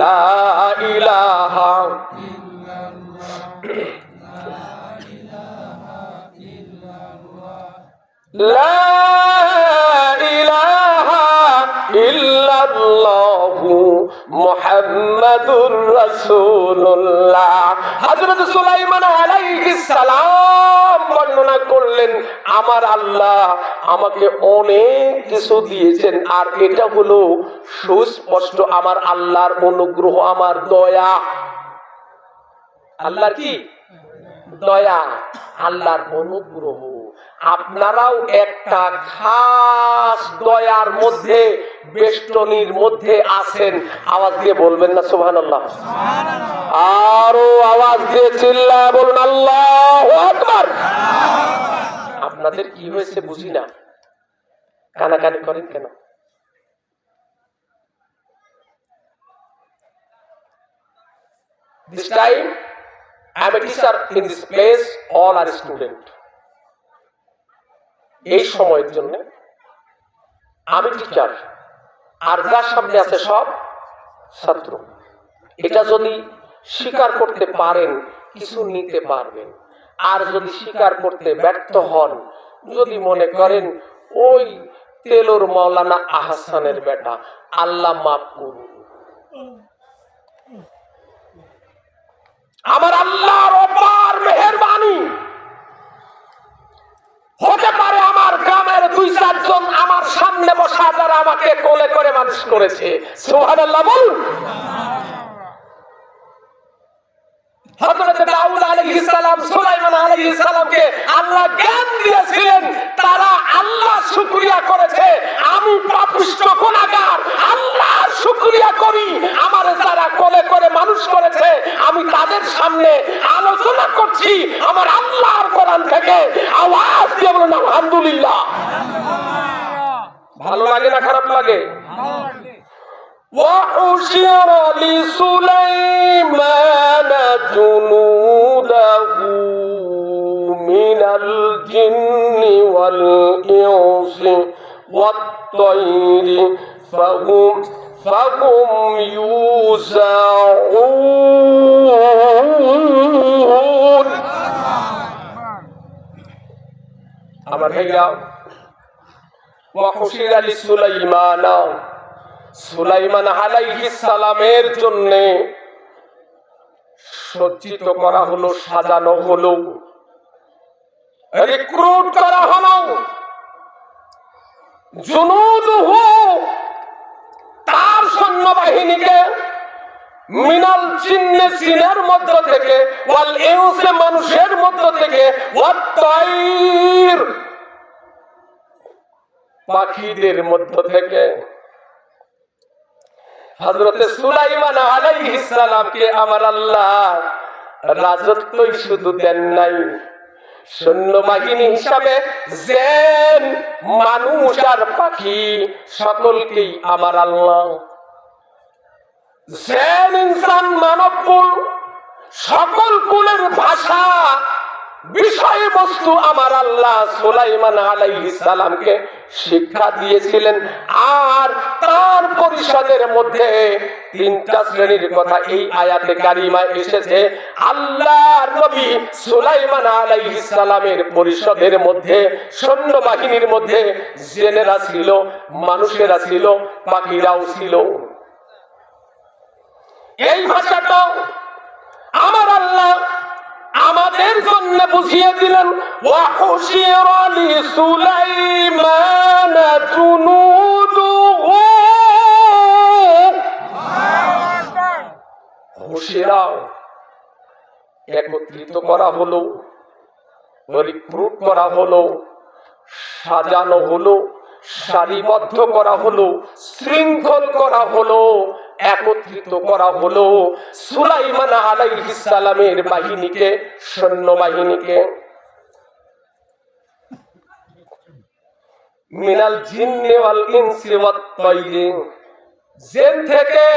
লা ইলাহা লা ইলাহা ইল্লাল্লাহু মুহাম্মাদুর রাসূলুল্লাহ। হযরত সুলাইমান আলাইহিস সালাম বর্ণনা করলেন, আমার আল্লাহ আমাকে অনেক কিছু দিয়েছেন, আর এটা হলো সুস্পষ্ট আমার আল্লাহর অনুগ্রহ, আমার দয়া। আল্লাহর কি দয়া, আল্লাহর অনুগ্রহ। আপনারাও একটা খাস দয়ার মধ্যে, বেষ্টনীর মধ্যে আছেন। আওয়াজ দিয়ে বলবেন না সুবহানাল্লাহ? আরো আওয়াজ দিয়ে চিল্লায় বলুন আল্লাহু আকবার। আপনাদের কি হয়েছে বুঝি না, কানাকানি করেন কেন? This time I am a teacher in this place, all are student. এই সময়ের জন্য আমি টিচার, আর যার সামনে আছে সব ছাত্র। এটা যদি স্বীকার করতে পারেন কিছু নিতে পারবেন, আর যদি স্বীকার করতে ব্যর্থ হন, যদি মনে করেন ওই তেলোর মাওলানা আহসানের বেটা, আল্লাহ মাফ করুন। আমার আল্লাহর অপার মেহেরবানি, হতে পারে আমার গ্রামের 2-4 জন আমার সামনে বসা, যারা আমাকে কোলে করে মানুষ করেছে। সুবহানাল্লাহ বলুন। হযরত দাউদ আলাইহিস সালাম, সুলাইমান আলাইহিস সালামকে আল্লাহ জ্ঞান দিয়েছিলেন, তারা আল্লাহ শুকরিয়া করেছে। আমি পাপিষ্ঠ গুনাহগার, আল্লাহ শুকরিয়া করি আমার যারা কোলে করে মানুষ করেছে। আমি তাদের সামনে আলোচনা করছি আমার আল্লাহর কোরআন থেকে। আওয়াজ দিয়ে বলুন আলহামদুলিল্লাহ। ভালো লাগে না খারাপ লাগে? وحشر لسليمان جنوده من الجن والإنس والطير فهم يوزعون। আমার ভাইরা, وحشر لسليمان, সুলাইমান আলাইহিস সালামের জন্য সজ্জিত করা হলো, সাজানো হলো, রিক্রুট করা হলো জুনুদুহু, তার সৈন্যবাহিনীকে, মিনাল জিন্নে, জিনের মধ্য থেকে, ওয়াল ইনসি, মানুষের মধ্য থেকে, ওয়াত তাইর, পাখিদের মধ্য থেকে। হযরত সুলাইমান আলাইহিস সালামকে আমার আল্লাহ রাজত্বই শুধু দেন নাই, সৈন্যবাহিনী হিসাবে জিন, মানুষ আর পাখি সকলকেই আমার আল্লাহ জেন ইনসান মানব কুল সকল কুলের ভাষা বিষয়বস্তু আমার আল্লাহ সুলাইমান আলাইহিস সালামকে শিক্ষা দিয়েছিলেন। আর তার পরিষদের মধ্যে তিনটা শ্রেণীর কথা এই আয়াতে কারিমায় এসেছে। আল্লাহর নবী সুলাইমান আলাইহিস সালামের পরিষদের মধ্যে সৈন্যবাহিনীর মধ্যে জেনেরা ছিল, মানুষেরা ছিল, পাখিরাও ছিল। এই ভাষাটাও আমার আল্লাহ আমাদের জন্য বুঝিয়ে দিলেন। ওয়াহুশিরা লিসুলাইমান জুনুদুহু, হুশিরা একত্রিত করা হলো, রিক্রুট করা হলো, সাজানো হলো, সারিবদ্ধ করা হলো, শৃঙ্খল করা হলো, একত্রিত করা হলো সুলাইমান আলাইহিস সালামের বাহিনীকে, সৈন্যবাহিনীকে। মিনাল জিন্নি ওয়াল ইনসি ওয়াত তায়রি, জিন থেকে,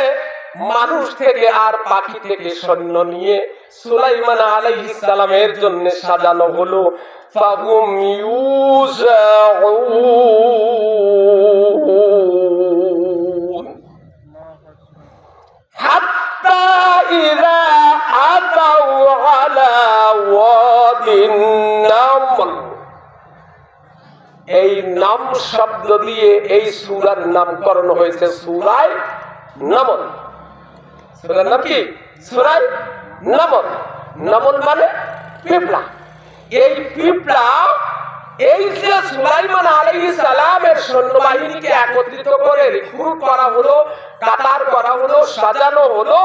মানুষ থেকে আর পাখি থেকে সৈন্য নিয়ে সুলাইমান আলাইহিস সালামের জন্য সাজানো হলো। ফাহুম ইউজাউন হাত্তা ইযা আতাউ আলা ওয়াদিন নামল। এই নাম শব্দ দিয়ে এই সূরার নামকরণ হয়েছে সূরায়ে নামল। সূরার নাম কি? সূরায়ে নামল। নামল মানে পিঁপড়া। এই পিঁপড়া, এই যে সুলাইমান আলাইহিস সালামের সৈন্যবাহিনীকে একত্রিত করে রিক্রুট করা হলো, কাতার করা হলো, সাজানো হলো,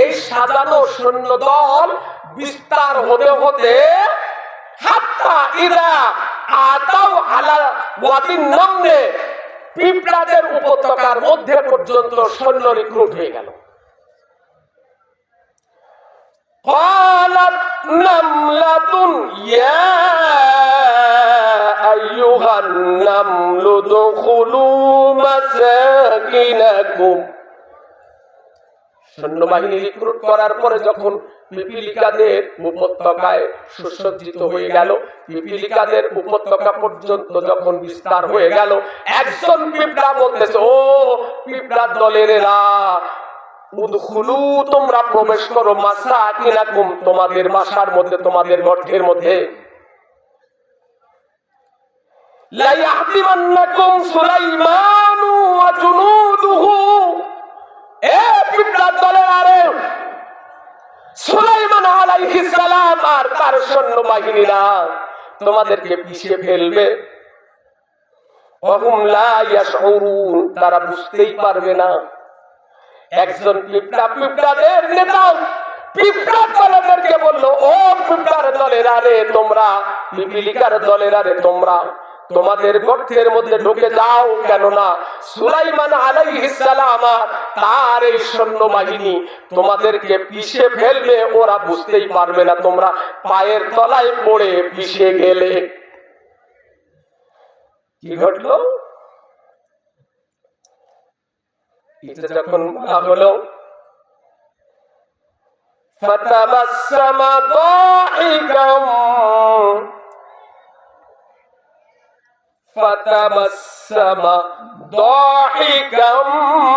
এই সাজানো সৈন্য দল বিস্তার হতে হতে হাত্তা ইযা আতাউ আলা ওয়াদিন নামলে, পিঁপড়াদের উপত্যকার মধ্যে পর্যন্ত সৈন্য রিক্রুট হয়ে গেল। قالت نملة يا أيها النمل ادخلوا مساكنكم। সৈন্যবাহিনী রিক্রুট করার পরে যখন পিপিলিকাদের উপত্যকায় সুসজ্জিত হয়ে গেল, পিপিলিকাদের উপত্যকা পর্যন্ত যখন বিস্তার হয়ে গেল, একজন পিঁপড়া বলতেছে, ও পিঁপড়ার দলের এরা, উদখুলু, তোমরা প্রবেশ করো, মাসাকিনাকুম, তোমাদের বাসার মধ্যে, তোমাদের গর্তের মধ্যে। লা ইয়াহতিমান্নাকুম সুলাইমানু ওয়া জুনুদুহু, এ পিঁপড়ার দলের আরে সুলাইমান আলাইহিস সালাম আর তার সৈন্যবাহিনীরা তোমাদেরকে পিছিয়ে ফেলবে। ওয়াহুম লা ইয়াশউরুন, তারা বুঝতেই পারবে না। একজন পিঁপড়া, পিঁপড়াদের নেতা পিঁপড়ার দলেরকে বললো, ও পিঁপড়ার দলের আরে তোমরা, পিপিলিকার দলের আরে তোমরা তোমাদের গর্তের মধ্যে ঢুকে যাও, কেননা সুলাইমান আলাইহিস সালাম আর তার এই সৈন্যবাহিনী তোমাদেরকে পিষে ফেলবে, ওরা বুঝতেই পারবে না তোমরা পায়ের তলায় পড়ে পিষে গেলে। কি ঘটলো? এটা যখন বলা হলো, ফাতাবাসসামা দাহিকাম, ফাতাবাসসামা দাহিকাম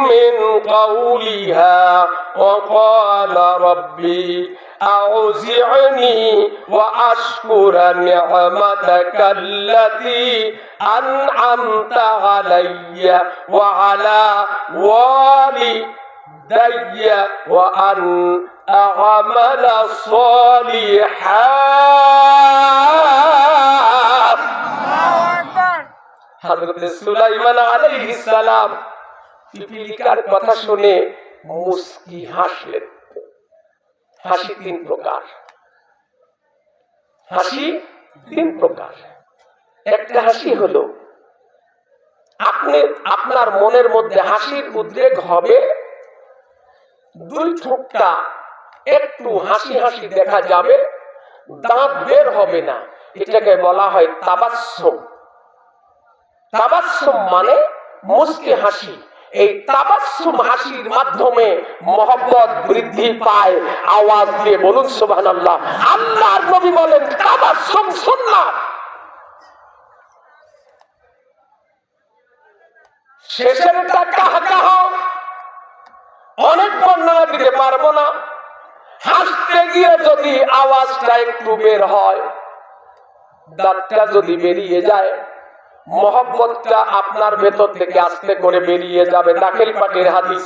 মিন কাওলিহা ওয়া ক্বালা রাব্বি أوزعني وأشكر نعمتك التي أنعمت علي وعلى والدي وأن أعمل صالحا। হযরত সুলাইমান আলাইহিস সালাম পিপিলিকার কথা শুনে মুস্কি হাসলেন। হাসি তিন প্রকার, হাসি তিন প্রকার। একটা হাসি হলো আপনি, আপনার মনের মধ্যে হাসির উদ্রেক হবে, দুই ঠোঁটটা একটু হাসি হাসি দেখা যাবে, দাঁত বের হবে না, এটাকে বলা হয় তাবাসসুম। তাবাসসুম মানে মুস্কি হাসি। এই তাবাসসুম হাসির মাধ্যমে মহব্বত বৃদ্ধি পায়। আওয়াজ দিয়ে বলুন সুবহানাল্লাহ। আল্লাহর নবী বলেন তাবাসসুম সুন্নাত। শেষেরটা কাহকাহা অনেক বর্ণনা দিতে পারবো না। হাসতে গিয়ে যদি আওয়াজটা একটু বের হয়, দাঁতটা যদি বেরিয়ে যায়, মহব্বতটা আপনার ভেতর থেকে আস্তে করে বেরিয়ে যাবে। দাখিল পাকের হাদিস।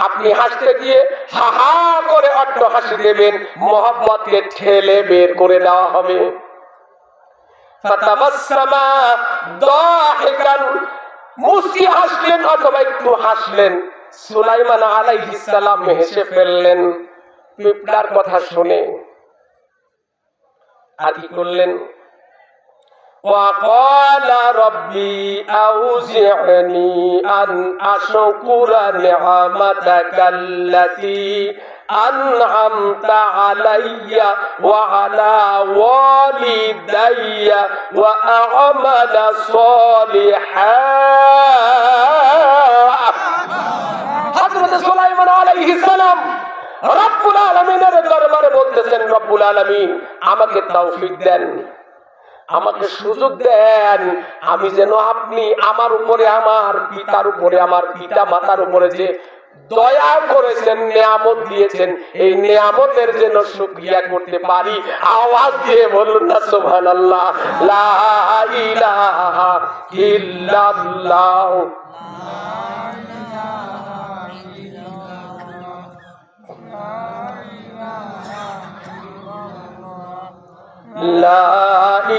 আপনি হাসতে গিয়ে হা হা করে অট্ট হাসি দেবেন, মহব্বতকে ঠেলে বের করে দেওয়া হবে। ফাতাবাসসামা দাহিকান, মুস্কি হাসলেন অথবা একটু হাসলেন। সুলাইমান আলাইহিস সালাম হেসে ফেললেন পিঁপড়ার কথা শুনে। আর কি করলেন? وقال ربي أوزعني أن أشكر نعمتك التي أنعمت علي وعلى والدي وأعمل صالحا। হযরত সুলাইমান আলাইহিস সালাম রব্বুল আলামিনের দরবারে বলতেছেন, রব্বুল আলামিন আমাকে তৌফিক দেন, আমাকে সুযোগ দেন, আমি যেন আপনি আমার উপরে, আমার পিতার উপরে, আমার পিতা মাতার উপরে যে দয়া করেছেন, নিয়ামত দিয়েছেন, এই নিয়ামতের যেন শুকরিয়া করতে পারি। আওয়াজ দিয়ে বলুন না সুবহানাল্লাহ। লা ইলাহা ইল্লাল্লাহ। লা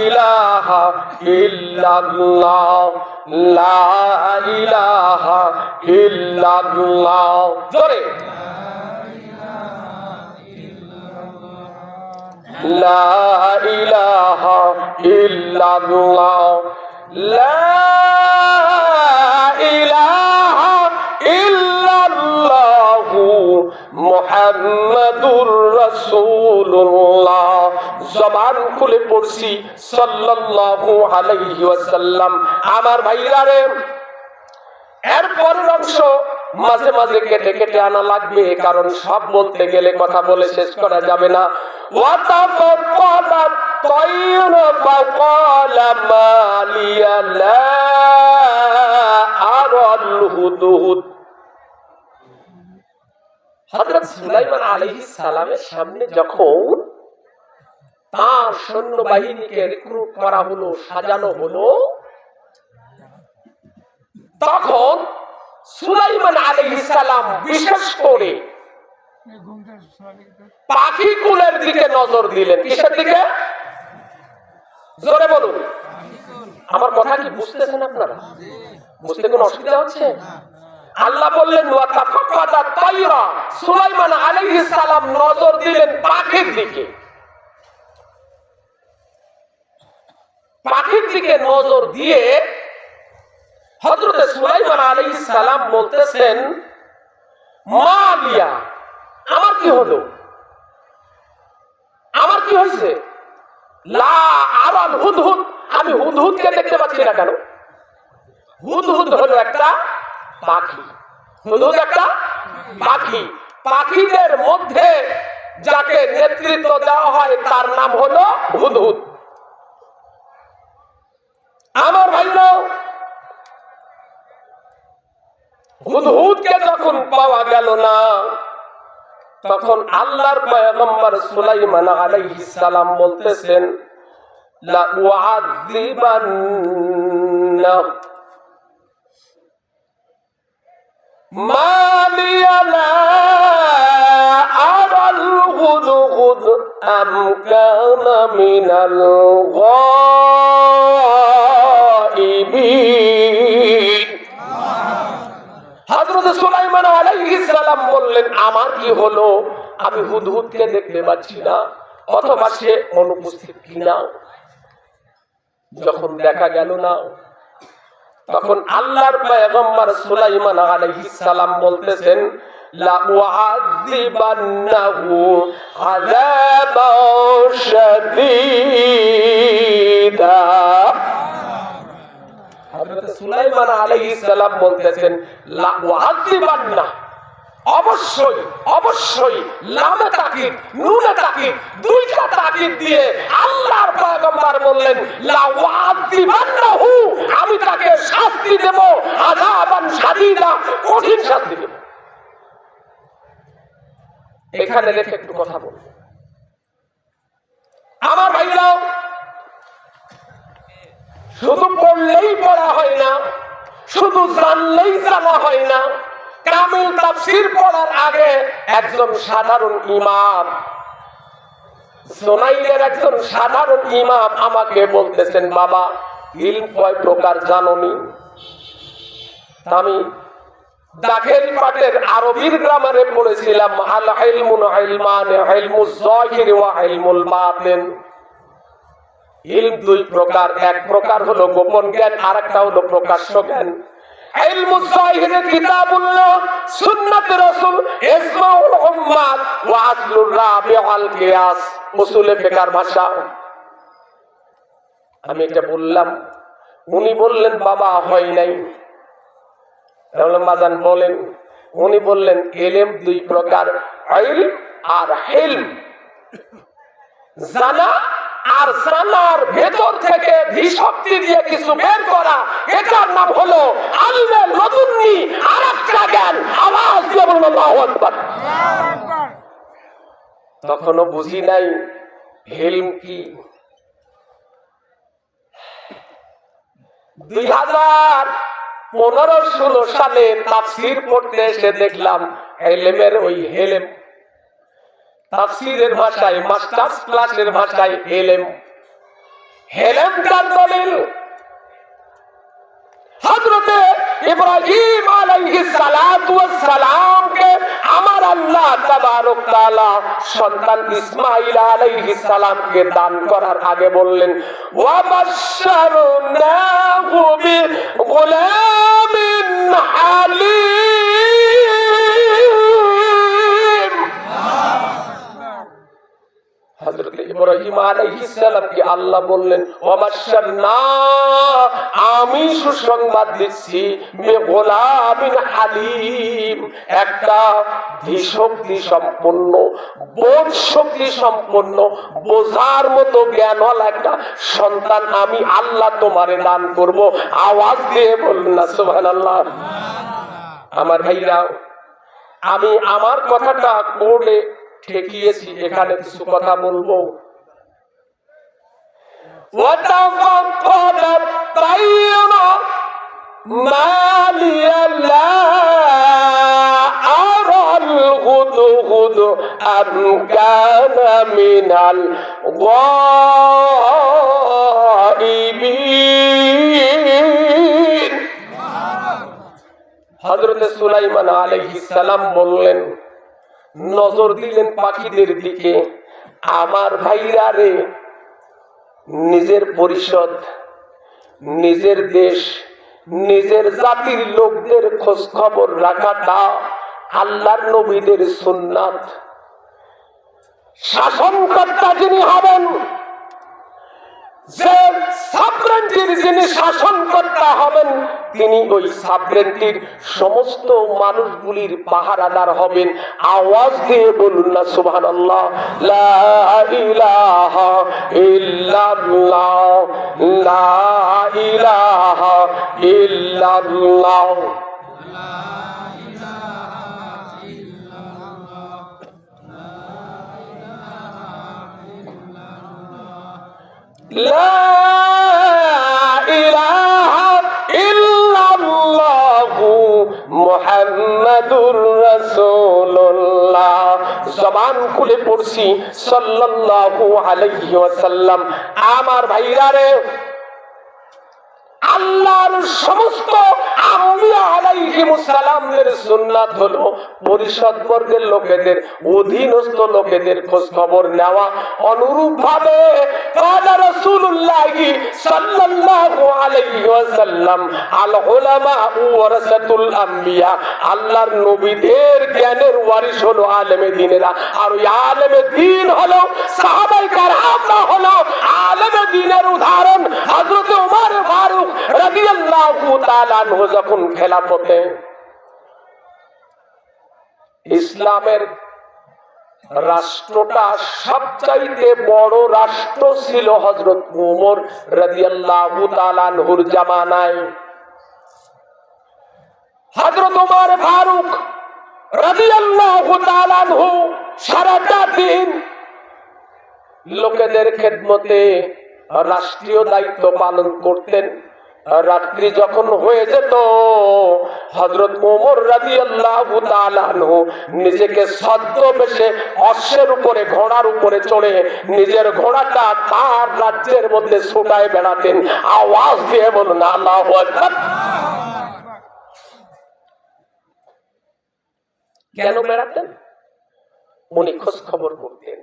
ইলাহা ইল্লাল্লাহ, লা ইলাহা ইল্লাল্লাহ। জোরে লা ইলাহা ইল্লাল্লাহ, লা ইলাহা ইল্লাল্লাহ মুহাম্মাদুর রাসূলুল্লাহ। জবান খুলে পড়ছি সাল্লাল্লাহু আলাইহি ওয়াসাল্লাম। আমার ভাইরা রে, এর পরের অংশ মাঝে মাঝে কেটে কেটে আনা লাগবে, কারণ সব বলতে গেলে কথা বলে শেষ করা যাবে না। ওয়াতাফাক্কাদাত তায়রু ফাকালা মা লিয়া লা আরাল হুদুদ। হযরত সুলাইমান আলাইহিস সালামের সামনে যখন তার সৈন্যবাহিনীকে রিক্রুট করা হলো, সাজানো হলো, তখন সুলাইমান আলাইহিস সালাম বিশেষ করে পাখি কুলের দিকে নজর দিলেন। কিসের দিকে? জোরে বলুন। আমার কথা কি বুঝতেছেন আপনারা? বুঝতে কোনো অসুবিধা হচ্ছে? আল্লাহ বললেন ওয়াতাফাক্কাদাত তায়রা, সুলাইমান আলাইহিস সালাম নজর দিলেন পাখির দিকে। পাখির দিকে নজর দিয়ে হযরত সুলাইমান আলাইহিস সালাম বলতেছেন, মা লিয়া, আমার কি হলো, আমার কি হয়েছে? লা আরাল হুদহুদ, আমি হুদহুদকে দেখতে পাচ্ছি না কেন? হুদহুদ হলো একটা পাখি। হুদহুদ একটা পাখি। পাখিদের মধ্যে যাকে নেতৃত্ব দেওয়া হয় তার নাম হলো হুদহুদ। আমার ভাইরা, হুদহুদকে যখন পাওয়া গেল না, তখন আল্লাহর পয়গম্বর সুলাইমান আলাইহিস সালাম বলতেছেন, লা উআযিবান্না মা লিয়া লা আরাল হুদহুদ আম কানা মিনাল গায়িবিন। হযরত সুলাইমান আলাইহিস সালাম বললেন, আমার কি হলো, আমি হুদহুদকে দেখতে পাচ্ছি না, অথবা সে অনুপস্থিত কিনা। যখন দেখা গেল না, তখন আল্লাহর পয়গম্বর সুলাইমান আলাইহিস সালাম বলতেছেন, লা উআযিবান্নাহু আযাবান শাদীদা। হযরত হযরত সুলাইমান আলাইহিস সালাম বলতেছেন লা ওয়াজিবান্না, অবশ্যই অবশ্যই, লামে তাকিদ নুনে তাকিদ দুইটা তাকিদ দিয়ে আল্লাহর পয়গম্বর বললেন লা ওয়াজিবান্নাহু, আমি তাকে শাস্তি দেব, আযাবান শাদীদা, কঠিন শাস্তি দেব। এখানে রেখে একটু কথা বলবো। আমার ভাইরা, শুধু পড়লেই পড়া হয় না, শুধু জানলেই জানা হয় না। কামিল তাফসীর পড়ার আগে একজন সাধারণ ইমাম, জোনাইলের একজন সাধারণ ইমাম আমাকে বলতেছেন, বাবা ইলম কয় প্রকার জানোনি? আমি দাখিল পাঠের আরবির গ্রামারে পড়েছিলাম আল ইলমু ইলমান, ইলমুজ যাহির ওয়া ইলমুল বাতিন। ইলম দুই প্রকার, এক প্রকার হলো গোপন জ্ঞান, আরেকটা হলো প্রকাশ্য জ্ঞান। ইলমুজ যাহিরে কিতাবুল্লাহ, সুন্নাত রাসূল, ইজমাউল উম্মাত ওয়া আসলুর রাবিউল কিয়াস, উসুলে ফিকহের ভাষা। আমি এটা বললাম, উনি বললেন বাবা হয় নাই। মাজান বলেন, উনি বললেন ইলম দুই প্রকার, ইলম আর হিলম। জানা আর জানার ভেতর থেকে ধীশক্তি দিয়ে কিছু বের করা, এটার নাম হলো আলমে লদুন্নি। আরেকটা জ্ঞান, আওয়াজ দিয়ে বলুন আল্লাহু আকবার। তখনও বুঝি নাই হিলম কি। 2015-16 সালে তাফসীর পড়তে এসে দেখলাম ইলমের ওই হেলেম, তাফসীরের ভাষায়, মাস্টার্স ক্লাসের ভাষায় ইলম। হেলেমটার দলিল হযরতে ইব্রাহিম আলাইহিস সালাতু ওয়াস সালামকে আমার আল্লাহ তাবারক তাআলা সন্তান ইসমাঈল আলাইহিস সালামকে দান করার আগে বললেন ওয়া বাশশারনাহু বিগুলামিন হালিম। হযরত ইব্রাহিম আলাইহিস সালামকে আল্লাহ বললেন ওয়া বাশশারনা, আমি সুসংবাদ দিচ্ছি বিগুলামিন হালিম, একটা ধীশক্তি সম্পন্ন, বোধ শক্তি সম্পন্ন, বোঝার মতো জ্ঞানওয়ালা একটা সন্তান আমি আল্লাহ তোমারে দান করব। আওয়াজ দিয়ে বলুন না সুবহানাল্লাহ। আমার ভাইরা, আমি আমার কথাটা কোর্টে ঠেকিয়েছি, এখানে কিছু কথা বলবো। ওয়াতাফাক্কাদ তাইয়্যুরা মালিয়াল্লা আরাল গুদগুদ আম কানা মিনাল গায়বিন। হযরত সুলাইমান আলাইহিস সালাম বললেন, নজর দিলেন পাখিদের দিকে, আমার ভাইরা রে, নিজের পরিষদ, নিজের দেশ, নিজের জাতির লোকদের খোঁজ খবর রাখাটা আল্লাহর নবীদের সুন্নাত। শাসনকর্তা যিনি হবেন, যে সাবরেন্টির যিনি শাসনকর্তা হবেন, তিনি ওই সাবরেন্টির সমস্ত মানুষগুলির পাহারাদার হবেন। আওয়াজ দিয়ে বলুন না সুবহানাল্লাহ। লা ইলাহা ইল্লাল্লাহ, লা ইলাহা ইল্লাল্লাহ। লা ইলাহা ইল্লাল্লাহু মুহাম্মাদুর রাসূলুল্লাহ। জবান খুলে পড়ছি সাল্লাল্লাহু আলাইহি ওয়াসাল্লাম। আমার ভাইরা রে, আল্লাহর সমস্ত আম্বিয়া আলাইহিমুস সালামের সুন্নাত হলো পরিষদ বর্গের লোকেদের, অধীনস্থ লোকেদের খোঁজ খবর নেওয়া। অনুরূপ ভাবে قال রাসূলুল্লাহ সাল্লাল্লাহু আলাইহি ওয়াসাল্লাম আল উলামা ওয়ারাসাতুল আম্বিয়া, আল্লাহর নবীদের জ্ঞানের ওয়ারিস হলো আলেমে দ্বীনেরা। আর ওই আলেমে দ্বীন হলো সাহাবায়ে কেরামরা, হলো আলেমে দ্বীনের উদাহরণ। হযরত ওমর ফারুক রাদিয়াল্লাহু তাআলা আনহু যখন খেলাফতে, ইসলামের রাষ্ট্রটা সবচাইতে বড় রাষ্ট্র ছিল হযরত ওমর রাদিয়াল্লাহু তাআলা আনহুর জামানায়। হযরত ওমর ফারুক রাদিয়াল্লাহু তাআলা আনহু সারাটা দিন লোকেদের খেদমতে রাষ্ট্রীয় দায়িত্ব পালন করতেন। রাত্রি যখন হয়ে যেত, হযরত ওমর রাদিয়াল্লাহু তাআলা আনহু নিজেকে ছদ্মবেশে অশ্বের উপরে, ঘোড়ার উপরে চড়ে নিজের ঘোড়াটা তার রাজ্যের মধ্যে ছুটায় বেড়াতেন। আওয়াজ দিয়ে বলুন আল্লাহু আকবার। কেন বেড়াতেন? উনি খোঁজ খবর করতেন,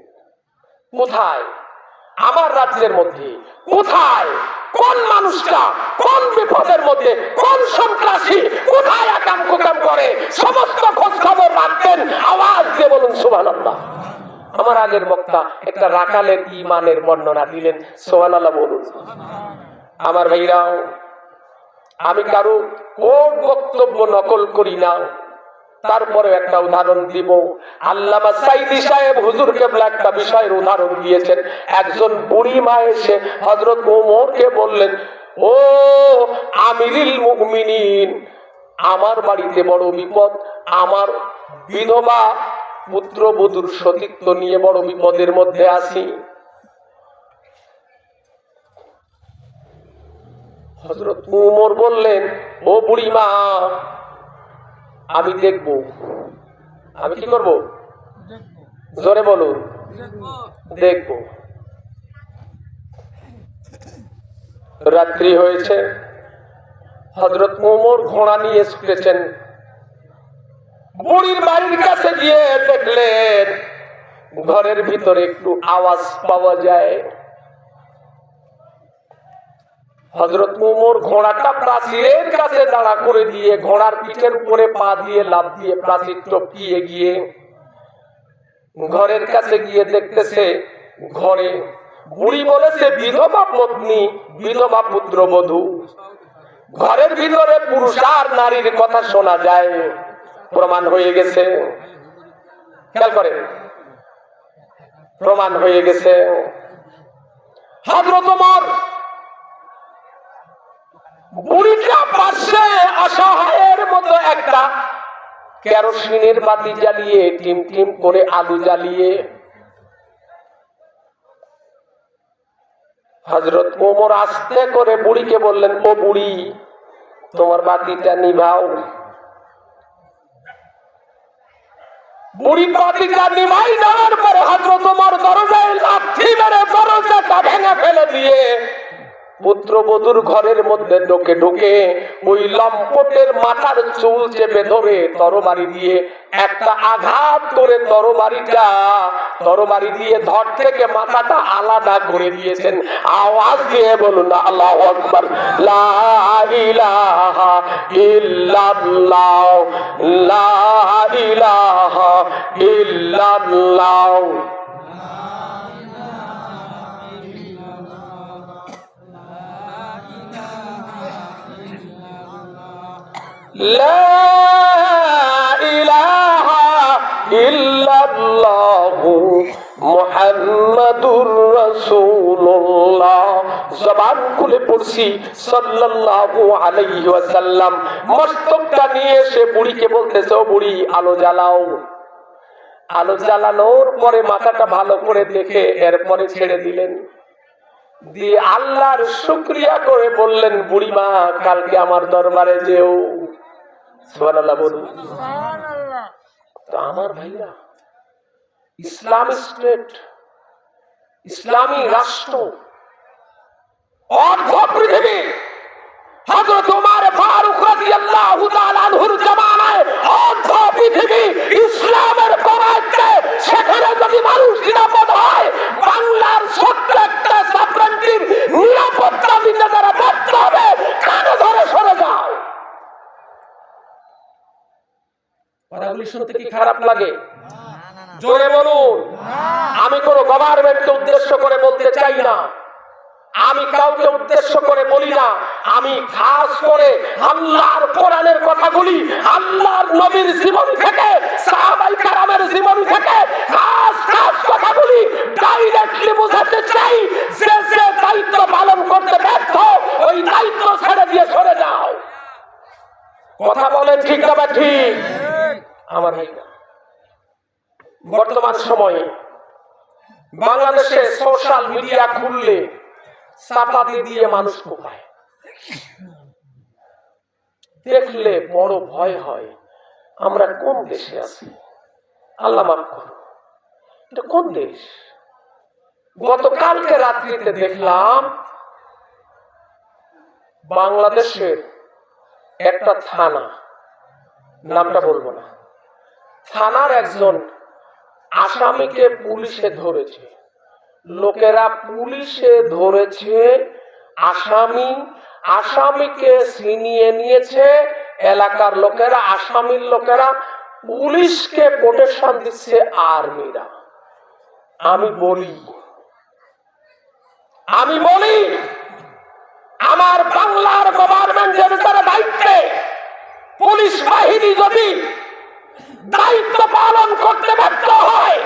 কোথায় আমার রাজ্যের মধ্যে, কোথায় কোন মানুষটা কোন বিপদের মধ্যে, কোন সন্ত্রাসী কোথায় আকাম কুকাম করে, সমস্ত খোঁজ খবর রাখতেন। আওয়াজ দিয়ে বলুন সুবহানাল্লাহ। আমার আগের বক্তা একটা রাখালের ঈমানের বর্ণনা দিলেন, সুবহানাল্লাহ বলুন। আমার ভাইরাও, আমি কারো কোট বক্তব্য নকল করি না, তারপরে একটা উদাহরণ দিব। আল্লামা সাইদি সাহেব হুজুর কেবলা একটা বিষয়ের উদাহরণ দিয়েছেন। একজন বুড়ি মা এসে হযরত ওমরকে বললেন, ও আমিরুল মুমিনিন, আমার বাড়িতে বড় বিপদ, আমার বিধবা পুত্রবধূর সতীত্ব নিয়ে বড় বিপদের মধ্যে আছি। হযরত ওমর বললেন, ও বুড়ি মা, আমি দেখব। আমি কি করব? জোরে বলুন, দেখব। রাত্রি হয়েছে, হযরত ওমর ঘোড়া নিয়ে ছুটেছেন। বুড়ির বাড়ির কাছে গিয়ে দেখলেন ঘরের ভিতরে একটু আওয়াজ পাওয়া যায়। হযরত ওমর ঘোড়াটা প্রাচীরের কাছে দাঁড়া করে দিয়ে ঘোড়ার পিঠের উপরে পা দিয়ে লাফ দিয়ে প্রাচীর টপকিয়ে গিয়ে ঘরের কাছে গিয়ে দেখতেছে ঘরে বুড়ি বলেছে বিধবা পত্নী, বিধবা পুত্রবধূ। ঘরের ভিতরে পুরুষ আর নারীর কথা শোনা যায়। প্রমাণ হয়ে গেছে, খেয়াল করেন, প্রমাণ হয়ে গেছে। হযরত ওমর বুড়িটা পাশে অসহায়ের মতো একটা কেরোসিনের বাতি জ্বালিয়ে টিম টিম করে আলু জ্বালিয়ে হযরত ওমর আস্তে করে বুড়িকে বললেন, ও বুড়ি, তোমার বাতিটা নিভাও। বুড়ি বাতিটা নিভাই দেওয়ার পরে হযরত ওমর দরজায় লাথি মেরে দরজাটা ভেঙে ফেলে দিয়ে পুত্রবধূর ঘরের মধ্যে ঢুকে ঢুকে ওই লম্পটের মাথার চুল চেপে ধরে তরবারি দিয়ে একটা আঘাত করে তরবারি দিয়ে ধর থেকে মাথাটা আলাদা করে দিয়েছেন। আওয়াজ দিয়ে বলুন আল্লাহু আকবার। লা ইলাহা ইল্লাল্লাহ, লা ইলাহা ইল্লাল্লাহ। লা ইলাহা ইল্লাল্লাহু মুহাম্মাদুর রাসূলুল্লাহ। জবান খুলে পড়ছি সাল্লাল্লাহু আলাইহি ওয়াসাল্লাম। মস্তকটা নিয়ে এসে বুড়িকে বলতেছে, ও বুড়ি, আলো জ্বালাও। আলো জ্বালানোর পরে মাথাটা ভালো করে দেখে এরপরে ছেড়ে দিলেন। দিয়ে আল্লাহর শুকরিয়া করে বললেন, বুড়িমা, কালকে আমার দরবারে যেও। সুবহানাল্লাহ বলুন। তো আমার ভাইরা, ইসলামী স্টেট, ইসলামী রাষ্ট্র, অর্ধ পৃথিবী হযরত ওমর ফারুক রাদিয়াল্লাহু তাআলা আনহুর জামানায় অর্ধ পৃথিবী ইসলামের পরাজয়ে, সেখানে যদি মানুষ নিরাপদ হয়, বাংলার ছোট্ট একটা সাবরেন্টির নিরাপত্তা দিতে যারা ব্যর্থ হবে, কানে ধরে সরে যাও। কথাগুলি শুনতে কি খারাপ লাগে? জোরে বলুন। আমি কোন গভর্নমেন্টকে উদ্দেশ্য করে বলতে চাই না, আমি কাউকে উদ্দেশ্য করে বলি না, আমি খাস করে আল্লাহর কোরআনের কথা বলি, আল্লাহর নবীর জীবনী থেকে, সাহাবায়ে কেরামের জীবনী থেকে খাস খাস কথা বলি। ডাইরেক্টলি বোঝাতে চাই, যে যে দায়িত্ব পালন করতে ব্যর্থ, ওই দায়িত্ব ছেড়ে দিয়ে সরে যাও। কথা বলেন ঠিক না বা ঠিক? আমার ভাইরা, বর্তমান সময়ে বাংলাদেশে সোশ্যাল মিডিয়া খুললে চাপাতি দিয়ে মানুষ কোপায়, দেখলে বড় ভয় হয়। আমরা কোন দেশে আছি? আল্লাহ মাফ করো, এটা কোন দেশ? গতকালকে রাত্রিতে দেখলাম বাংলাদেশের একটা থানা, নামটা বলবো না, থানার একজন আসামিকে পুলিশে ধরেছে। লোকেরা পুলিশে ধরেছে, আসামিকে ছিনিয়ে নিয়েছে। এলাকার লোকেরা, আসামির লোকেরা পুলিশকে প্রোটেকশন দিচ্ছে আর্মিরা। আমি বলি আমার বাংলার গভর্নমেন্টের যারা দায়িত্বে, পুলিশ বাহিনী যদি দায়িত্ব পালন করতে ব্যর্থ হয়,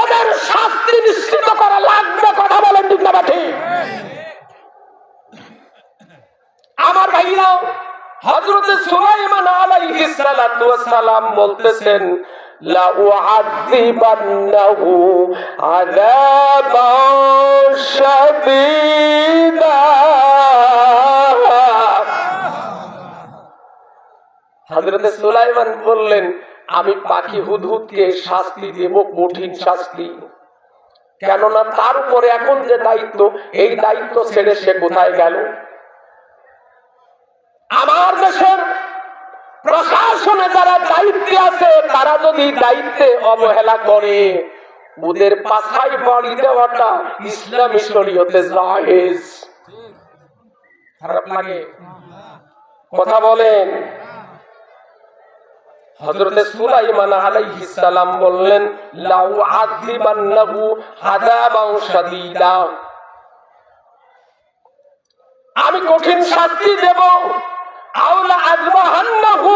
ওদের শাস্তি নিশ্চিত করা লাগবে। কথা বলেন ঠিক না ঠিক? আমার ভাইরা, হযরত সুলাইমান আলাইহিস সালাতু ওয়াস সালাম বলতেছেন, লা উআযিবান্নাহু আযাবান শাদীদা। হযরত সুলাইমান বললেন, আমি পাখি হুদহুদকে শাস্তি দেব, কঠিন শাস্তি। কেননা তার উপরে এখন যে দায়িত্ব, এই দায়িত্ব ছেড়ে সে কোথায় গেল? আমার দেশের প্রশাসনে যারা দায়িত্বে আছে, তারা যদি দায়িত্বে অবহেলা করে, ওদের পাছায় বাড়ি দেওয়াটা ইসলামী শরীয়তে জায়েজ। খারাপ লাগে? কথা বলেন। হযরত সুলাইমান আলাইহিস সালাম বললেন, লা উআযিবান্নাহু আযাবান শাদীদা, আমি কঠিন শাস্তি দেব। আওলা আযবাহান্নাহু,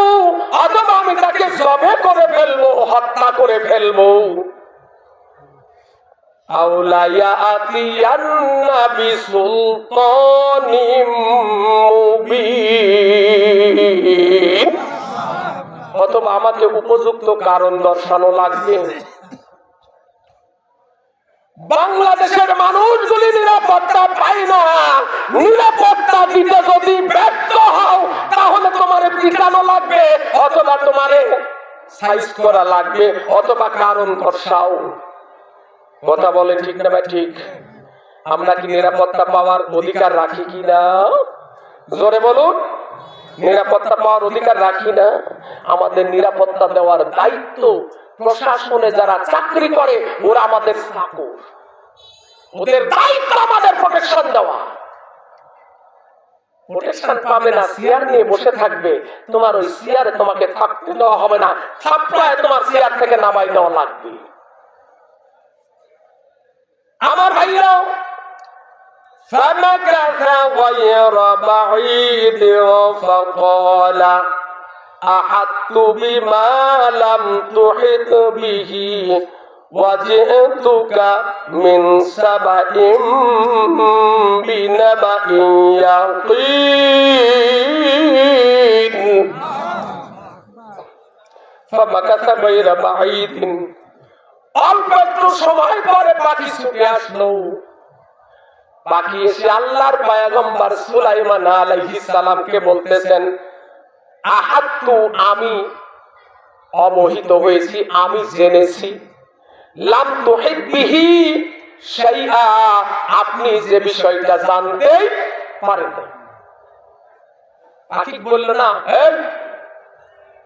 অথবা আমি তাকে জবে করে ফেলবো, হত্যা করে ফেলবো। আওলা ইয়াতিয়ান্না বিসুলতানিম মুবিন, অথবা আমাকে উপযুক্ত কারণ দর্শানো লাগবে। বাংলাদেশের মানুষগুলি নিরাপত্তা পায় না। নিরাপত্তা দিতে যদি ব্যর্থ হও, তাহলে তোমার পিটানো লাগবে, অথবা তোমার সাইজ করা লাগবে, অথবা কারণ দর্শাও। কথা বলে ঠিক না ভাই ঠিক? আমরা কি নিরাপত্তা পাওয়ার অধিকার রাখি কিনা? জোরে বলুন। নিরাপত্তা পাওয়ার অধিকার রাখি না? আমাদের নিরাপত্তা দেওয়ার দায়িত্ব, প্রশাসনে যারা চাকরি করে ওরা আমাদের চাকর, ওদের দায়িত্ব আমাদের প্রোটেকশন দেওয়া। প্রোটেকশন পাবে না, চেয়ার নিয়ে বসে থাকবে, তোমার ওই চেয়ারে তোমাকে থাকতে দেওয়া হবে না, থাপড়ায় তোমার চেয়ার থেকে নামাই দেওয়া লাগবে। আমার ভাইরা, فمكث غير بعيد فقال أحطت بما لم تحط به وجئتك من سبأ بنبأ يقين فمكث غير بعيد, অল্প একটু সময় পরে পাখি ছুটে আসলো। পাখি এসে আল্লাহর পয়গম্বর সুলাইমান আলাইহিস সালামকে বলতেছেন, আহাত্তু, আমি অবহিত হয়েছি, আমি জেনেছি, লাম তুহিত বিহি শাইআ, আপনি যে বিষয়টা জানতে পারেন না। পাখি বলল না,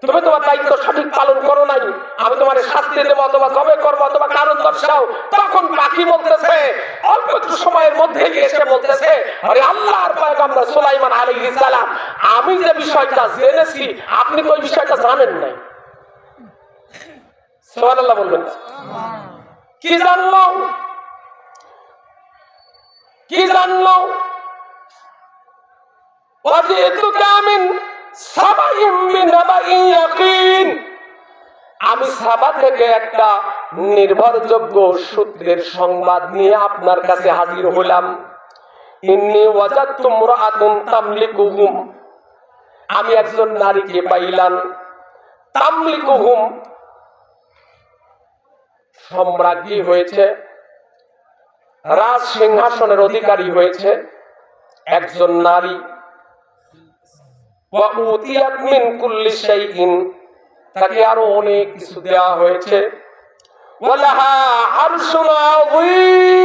তুমি তোমার দায়িত্ব সঠিক পালন করো নাই, আমি তোমার শাস্তি দেব, অথবা জবে করবো, অথবা কারণ দর্শাও। তখন পাখি বলতেছে, অল্প একটু সময়ের মধ্যে এসে বলতেছে, আরে আল্লাহর পয়গম্বর সুলাইমান আলাইহিস সালাম, আমি যে বিষয়টা জেনেছি, আপনি তো ওই বিষয়টা জানেন নাই। সুবহানাল্লাহ বলবেন। কি জানলো? কি জানলো? আমি সাবা থেকে একটা নির্ভরযোগ্য সূত্রের সংবাদ নিয়ে আপনার কাছে হাজির হলাম। ইন্নী ওয়াজাদতু ইমরাআতুন তামলিকুহুম, আমি একজন নারীকে পাইলাম, তামলিকুহুম, সম্রাজ্ঞী হয়েছে, রাজ সিংহাসনের অধিকারী হয়েছে একজন নারী। ওয়া উতিয়াত মিন কুল্লি শাইইন, তাকে আরো অনেক কিছু দেওয়া হয়েছে। ওয়ালাহা আরশুন আযীম,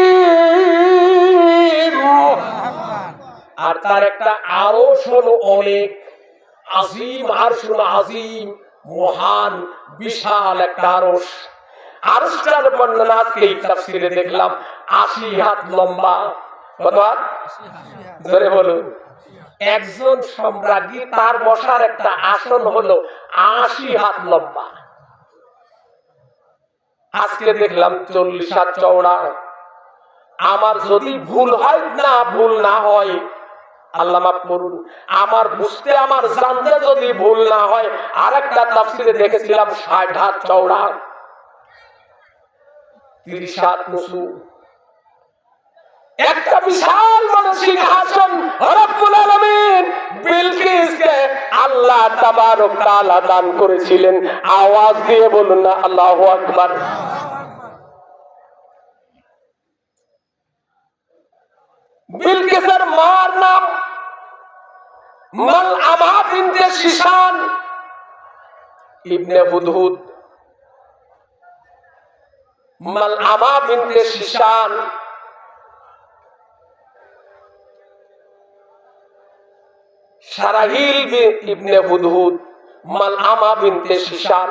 আর তার একটা আরশ হলো অনেক আযীম, আরশুন আযীম, মহান বিশাল একটা আরশ। আরশটার বর্ণনা আজকে এই তাফসীরে দেখলাম ৮০ হাত লম্বা। কত হাত? জোরে বলুন। একজন সম্রাজ্ঞী তার বসার একটা আসন হলো ৮০ হাত লম্বা। আজকে দেখলাম ৪০ হাত চওড়া। আমার যদি ভুল হয়, ভুল না হয়, আল্লাহ মাফ করুন, আমার বুঝতে আমার জানতে যদি ভুল না হয়, আর একটা তাফসীরে দেখেছিলাম ৬০ হাত চওড়া, ৩০ হাত উঁচু, একটা বিশাল বড় সিংহাসন রব্বুল আলামিন বিলকিসকে আল্লাহ তাবারক তাআলা দান করেছিলেন। আওয়াজ দিয়ে বলুন না আল্লাহু আকবার। বিলকিসের মার নাম মালআমা বিনতে শিশান ইবনে হুদহুদ। মালআমা বিনতে শিশান সারাহিল ইবনে হুদহুদ, মালআমা বিনতে শিশান,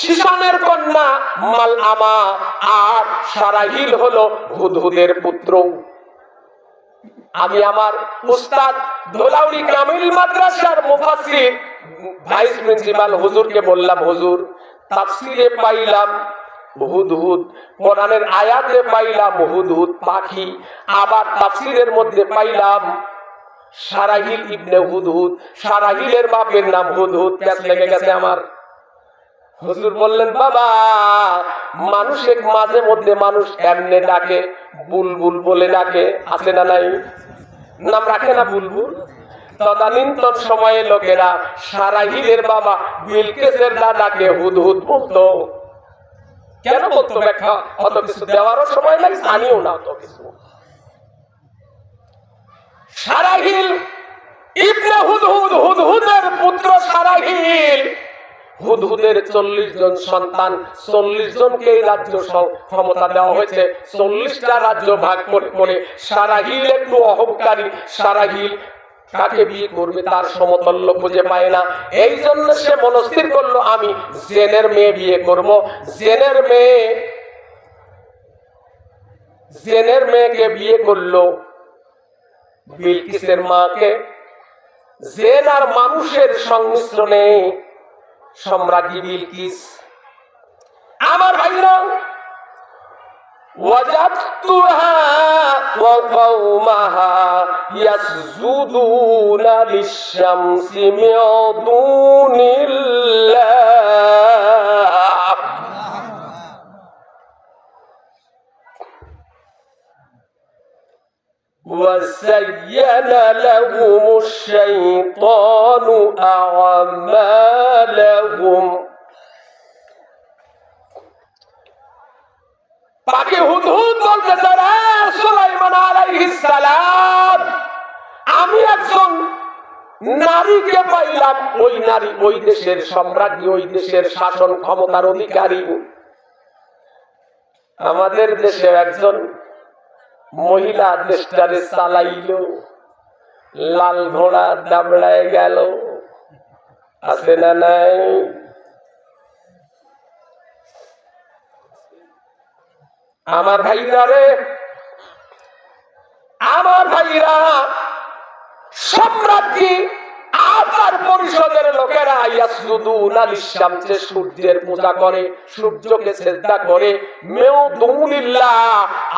শিশানের কন্যা মালআমা, আর সারাহিল হলো হুদহুদের পুত্র। আমি আমার উস্তাদ ধোলাউড়ি কামিল মাদ্রাসার মুফাসসির ভাইস প্রিন্সিপাল হুজুরকে বললাম, হুজুর তাফসীরে পাইলাম হুদহুদ, কোরআনের আয়াতে পাইলাম হুদহুদ পাখি, আবার তাফসীরের মধ্যে পাইলাম সারাহিল ইবনে হুদহুদ, সারাহিলের বাপের নাম হুদহুদ। ক্যাচ লেগে গেছে আমার। হুজুর বললেন, বাবা, মানুষের মাঝে মধ্যে মানুষ এমনি ডাকে, বুলবুল বলে ডাকে, আছে না নাই? নাম রাখে না বুলবুল? তদানীন্তন সময়ে লোকেরা সারাহিলের বাবা বিলকিসের দাদাকে হুদহুদ বলতো। কেন বলতো ব্যাখ্যা অত কিছু দেওয়ারও সময় নাই, জানিও না অত কিছু। সারাহিল ইবনে হুদহুদ, হুদহুদের পুত্র সারাহিল, হুদহুদের ৪০ জন সন্তান, ৪০ জনকে রাজ্য ক্ষমতা দেওয়া হয়েছে। ৪০টা রাজ্য ভাগ করে সারাহিল একটু অহংকারী। সারাহিল কাকে বিয়ে করবে তার সমতুল্য খুঁজে পায় না। এই জন্য সে মনস্থির করলো, আমি জেনের মেয়ে বিয়ে করব। জেনের মেয়েকে বিয়ে করলো বিলকিসের মাকে। জেন আর মানুষের সংমিশ্রণে সম্রাজ্ঞী বিলকিস। আমার ভাইরা, ওয়াজাদতুহা ওয়া কওমাহা ইয়াসজুদুনা লিশ-শামসি মিন দুনিল্লাহ। وَزَيَّنَ لَهُمُ الشَّيْطَانُ أَعْمَالَهُمْ। পাখি হুদহুদ বলতেছে, সুলাইমান আলাইহিস সালাম, আমি একজন নারীকে পাইলাম, ওই নারী ওই দেশের সম্রাজ্ঞী, ওই দেশের শাসন ক্ষমতার অধিকারী। আমাদের দেশে একজন মহিলা দেশটারে চালাইল, লাল ঘোড়া দাবড়ায় গেল, আছে না নাই? আমার ভাইরা রে, আমার ভাইরা, সম্রাজ্ঞী তার পরিষদের লোকেরা ইয়াসজুদুনা লিশ-শামসি, সূর্যের পূজা করে, সূর্যকে সিজদা করে, মিউদুনিল্লাহ,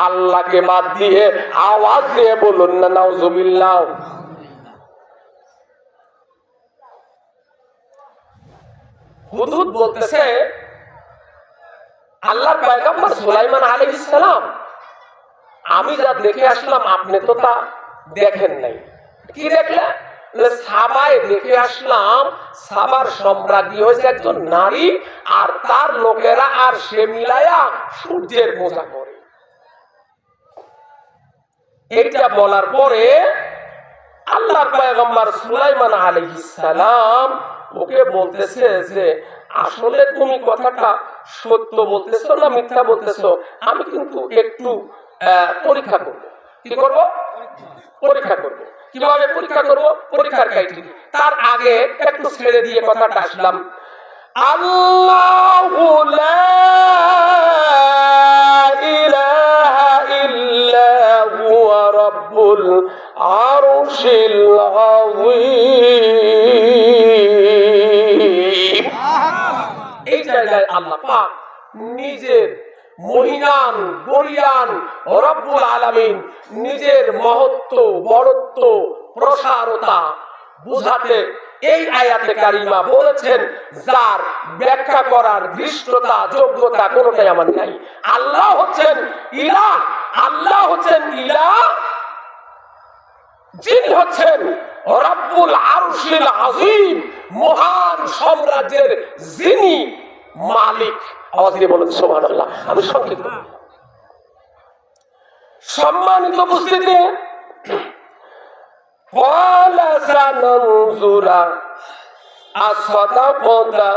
আল্লাহকে বাদ দিয়ে। আওয়াজ দিয়ে বলুন না নাউজুবিল্লাহ। হুদহুদ বলতেছে আল্লাহর পয়গম্বর সুলাইমান আলাইহিস সালাম, আমি যা দেখে আসলাম আপনি তো তা দেখেন নাই। কি দেখলেন? সাবায় দেখে আসলাম সাবার সম্রাজ্ঞী হয়েছে একজন নারী, আর তার লোকেরা আর সে মিলায়া সূর্যের পূজা করে। এটা বলার পরে আল্লাহর পয়গম্বর সুলাইমান আলাইহিস সালাম ওকে বলতেছে যে আসলে তুমি কথাটা সত্য বলতেছো না মিথ্যা বলতেছো, আমি কিন্তু একটু পরীক্ষা করব। কি করব? পরীক্ষা করব। কিভাবে পরীক্ষা করব? পরীক্ষার ক্রাইটেরিয়া। তার আগে একটু ছেড়ে দিয়ে কথাটা আসলাম। আল্লাহু লা ইলাহা ইল্লা হুয়া রাব্বুল আরশিল আযীম। এই জায়গায় আল্লাহ পাক নিজের মহিয়ান বরিয়ান রব্বুল আলামিন নিজের মহত্ব, বড়ত্ব, প্রসারতা বুঝাতে এই আয়াতে কারিমা বলেছেন, যার ব্যাখ্যা করার দৃষ্টতা যোগ্যতা কোনোটাই আমার নাই। আল্লাহ হচ্ছেন ইলাহ, আল্লাহ হচ্ছেন ইলাহ, যিনি হচ্ছেন রব্বুল আরশিল আযীম, মহান সাম্রাজ্যের যিনি মালিক। আওয়াজ দিয়ে বলুন সুবহানাল্লাহ। আমি সংক্ষিপ্ত। সম্মানিত উপস্থিতি, ওয়ালা সানানজুরা আসাদাকাতা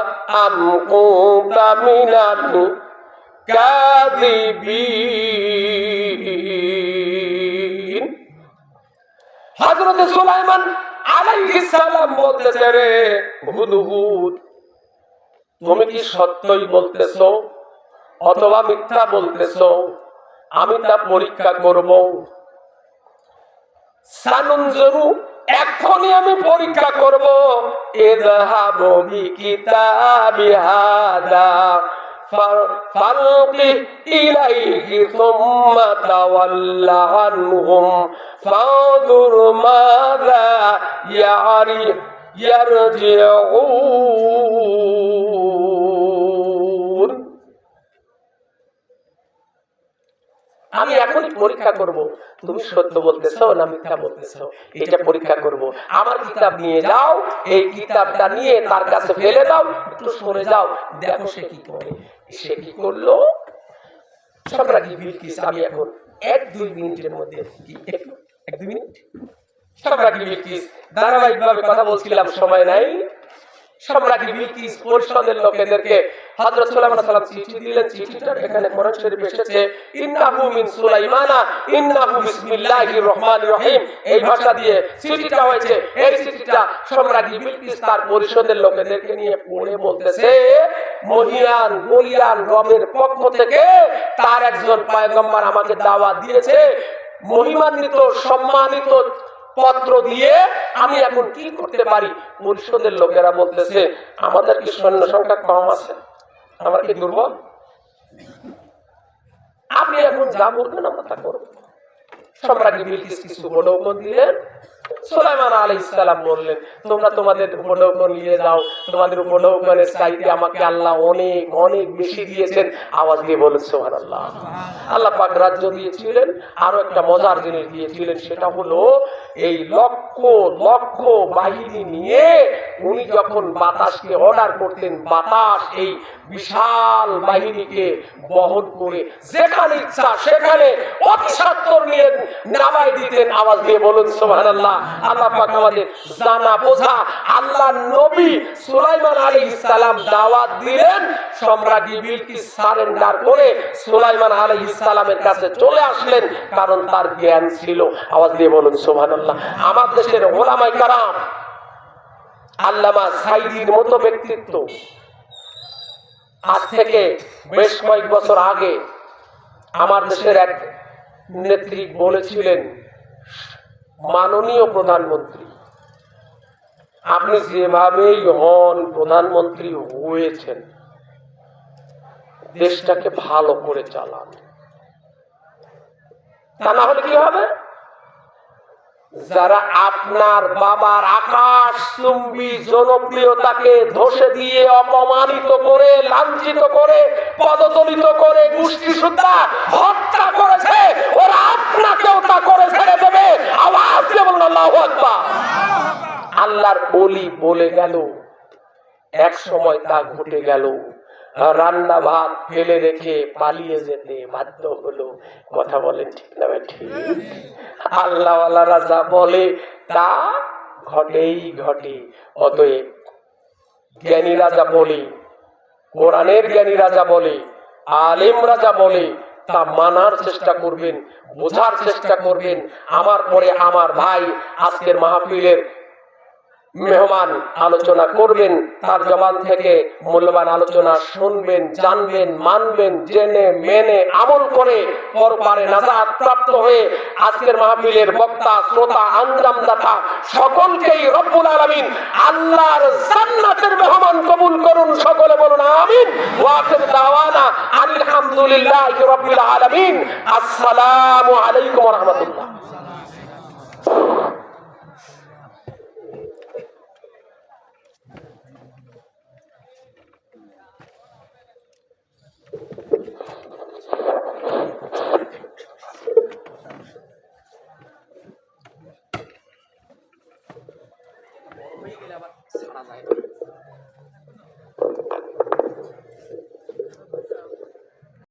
আম কুনতা মিনাল কাযিবিন। হযরত সুলাইমান আলাইহিস সালাম বলতেছে, রে হুদহুদ, তুমি কি সত্যই বলতেছো অথবা মিথ্যা বলতেছো? আমি তা পরীক্ষা করব। সানুনজুরু, এখনই আমি পরীক্ষা করব। ইযহাবু বিকিতাবি হাদা ফালকি ইলাইহি সুম্মা তাওয়াল্লা আনহুম ফানজুর মাযা ইয়ারজিউন। আমি এখনই পরীক্ষা করব তুমি সত্য বলতেছো না মিথ্যা বলতেছো, এটা পরীক্ষা করব। আমার কিতাব নিয়ে যাও, এই কিতাবটা নিয়ে তার কাছে ফেলে দাও, একটু সরে যাও, দেখো সে কি করে। সে কি করলো? সম্রাজ্ঞী বিলকিস, আমি এখন 1-2 মিনিটের মধ্যে, কি 1-2 মিনিট, সম্রাজ্ঞী বিলকিস ধারাবাহিকভাবে কথা বলছিলাম, সময় নাই। সম্রাজ্ঞী বিলকিস পরিষদের লোকেদেরকে হযরত সুলাইমান আলাইহিস সালাম চিঠি দিলেন। চিঠিটা এখানে কোরআন শরীফে এসেছে, ইন্নাহু মিন সুলাইমানা ইন্নাহু বিসমিল্লাহির রহমানির রহিম, এই ভাষা দিয়ে চিঠিটা হয়েছে। এই চিঠিটা সম্রাজ্ঞী বিলকিস তার পরিষদের লোকেদেরকে নিয়ে পড়ে বলতেছে, মহিয়ান বলিয়ান রবের পক্ষ থেকে তার একজন পয়গম্বর আমাকে দাওয়াত দিয়েছে, মহিমান্বিত সম্মানিত পত্র দিয়ে আমি এখন কি করতে পারি? পরিষদের লোকেরা বলতেছে, আমাদের কি সৈন্য সংখ্যা কম আছে? আমরা কি দুর্বল? আপনি এখন যা বলবেন আমরা তা করব। সম্রাজ্ঞী বিলকিস কিছু উপঢৌকন দিলেন। সুলাইমান আলাইহিস সালাম বললেন, তোমরা তোমাদের উপঢৌকন নিয়ে যাও, তোমাদের উপঢৌকনের চাইতে আমাকে আল্লাহ অনেক অনেক বেশি দিয়েছেন। আওয়াজ দিয়ে বলেন সুবহানাল্লাহ। আল্লাহ পাক রাজ্য দিয়েছিলেন, আরো একটা মজার জিনিস দিয়েছিলেন, সেটা হলো এই লক্ষ লক্ষ বাহিনী নিয়ে উনি যখন বাতাসকে অর্ডার করতেন, বাতাস এই বিশাল বাহিনীকে বহন করে যেখানে ইচ্ছা সেখানে অতি সত্বর নিয়ে নামাই দিতেন। আওয়াজ দিয়ে বলুন সুবহানাল্লাহ। আল্লাহ পাক আমাদের জানা বোঝা আল্লাহর নবী সুলাইমান আলাইহিস সালাম দাওয়াত দিলেন, সম্রাজ্ঞী বিলকিস সারেন্ডার করে সুলাইমান আলাইহিস সালামের কাছে চলে আসলেন, কারণ তার জ্ঞান ছিল। আওয়াজ দিয়ে বলুন সুবহানাল্লাহ। আমার দেশের ওলামায়ে কেরাম, আল্লামা সাইদির মতো ব্যক্তিত্ব আজ থেকে বেশ কয়েক বছর আগে আমার দেশের এক নেত্রী বলেছিলেন, মাননীয় প্রধানমন্ত্রী, আপনি যেভাবেই হন প্রধানমন্ত্রী হয়েছেন, দেশটাকে ভালো করে চালান, তা না হলে কি হবে? যারা আপনার বাবার আকাশ চুম্বী জনপ্রিয়তাকে ধসে দিয়ে অপমানিত করে, লাঞ্ছিত করে, পদদলিত করে, গোষ্ঠী সুদ্ধা হত্যা করেছে, ওরা আপনাকেও তা করে ছেড়ে দেবে। আওয়াজ দিয়ে বলুন আল্লাহু আকবার। আল্লাহর ওলি বলে গেল, এক সময় তা ঘটে গেল, রান্না ভাত ফেলে রেখে পালিয়ে যেতে বাধ্য হলো। কথা বলেন ঠিক না ঠিক? আল্লাহওয়ালারা যা বলে তা ঘটেই ঘটে। অতএব জ্ঞানীরা যা বলে, কোরআনের জ্ঞানীরা যা বলে, আলেমরা যা বলে তা মানার চেষ্টা করবেন, বোঝার চেষ্টা করবেন। আমার পরে আমার ভাই আজকের মাহফিলের মেহমান আলোচনা করবেন, তার জবান থেকে মূল্যবান আলোচনা শুনবেন, জানবেন, মানবেন, জেনে মেনে আমল করে পরপারে নাজাত প্রাপ্ত হয়ে আজকের মাহফিলের বক্তা, শ্রোতা, আঞ্জামদাতা সকলকেই রব্বুল আলামিন আল্লাহর জান্নাতের মেহমান কবুল করুন। সকলে বলুন আমিন। ওয়া আখিরু দাওয়ানা আনিল হামদুলিল্লাহি রাব্বিল আলামিন। আসসালামু আলাইকুম ওয়া রাহমাতুল্লাহ। হয়ে গেলে আবার ছাড়া যায় না।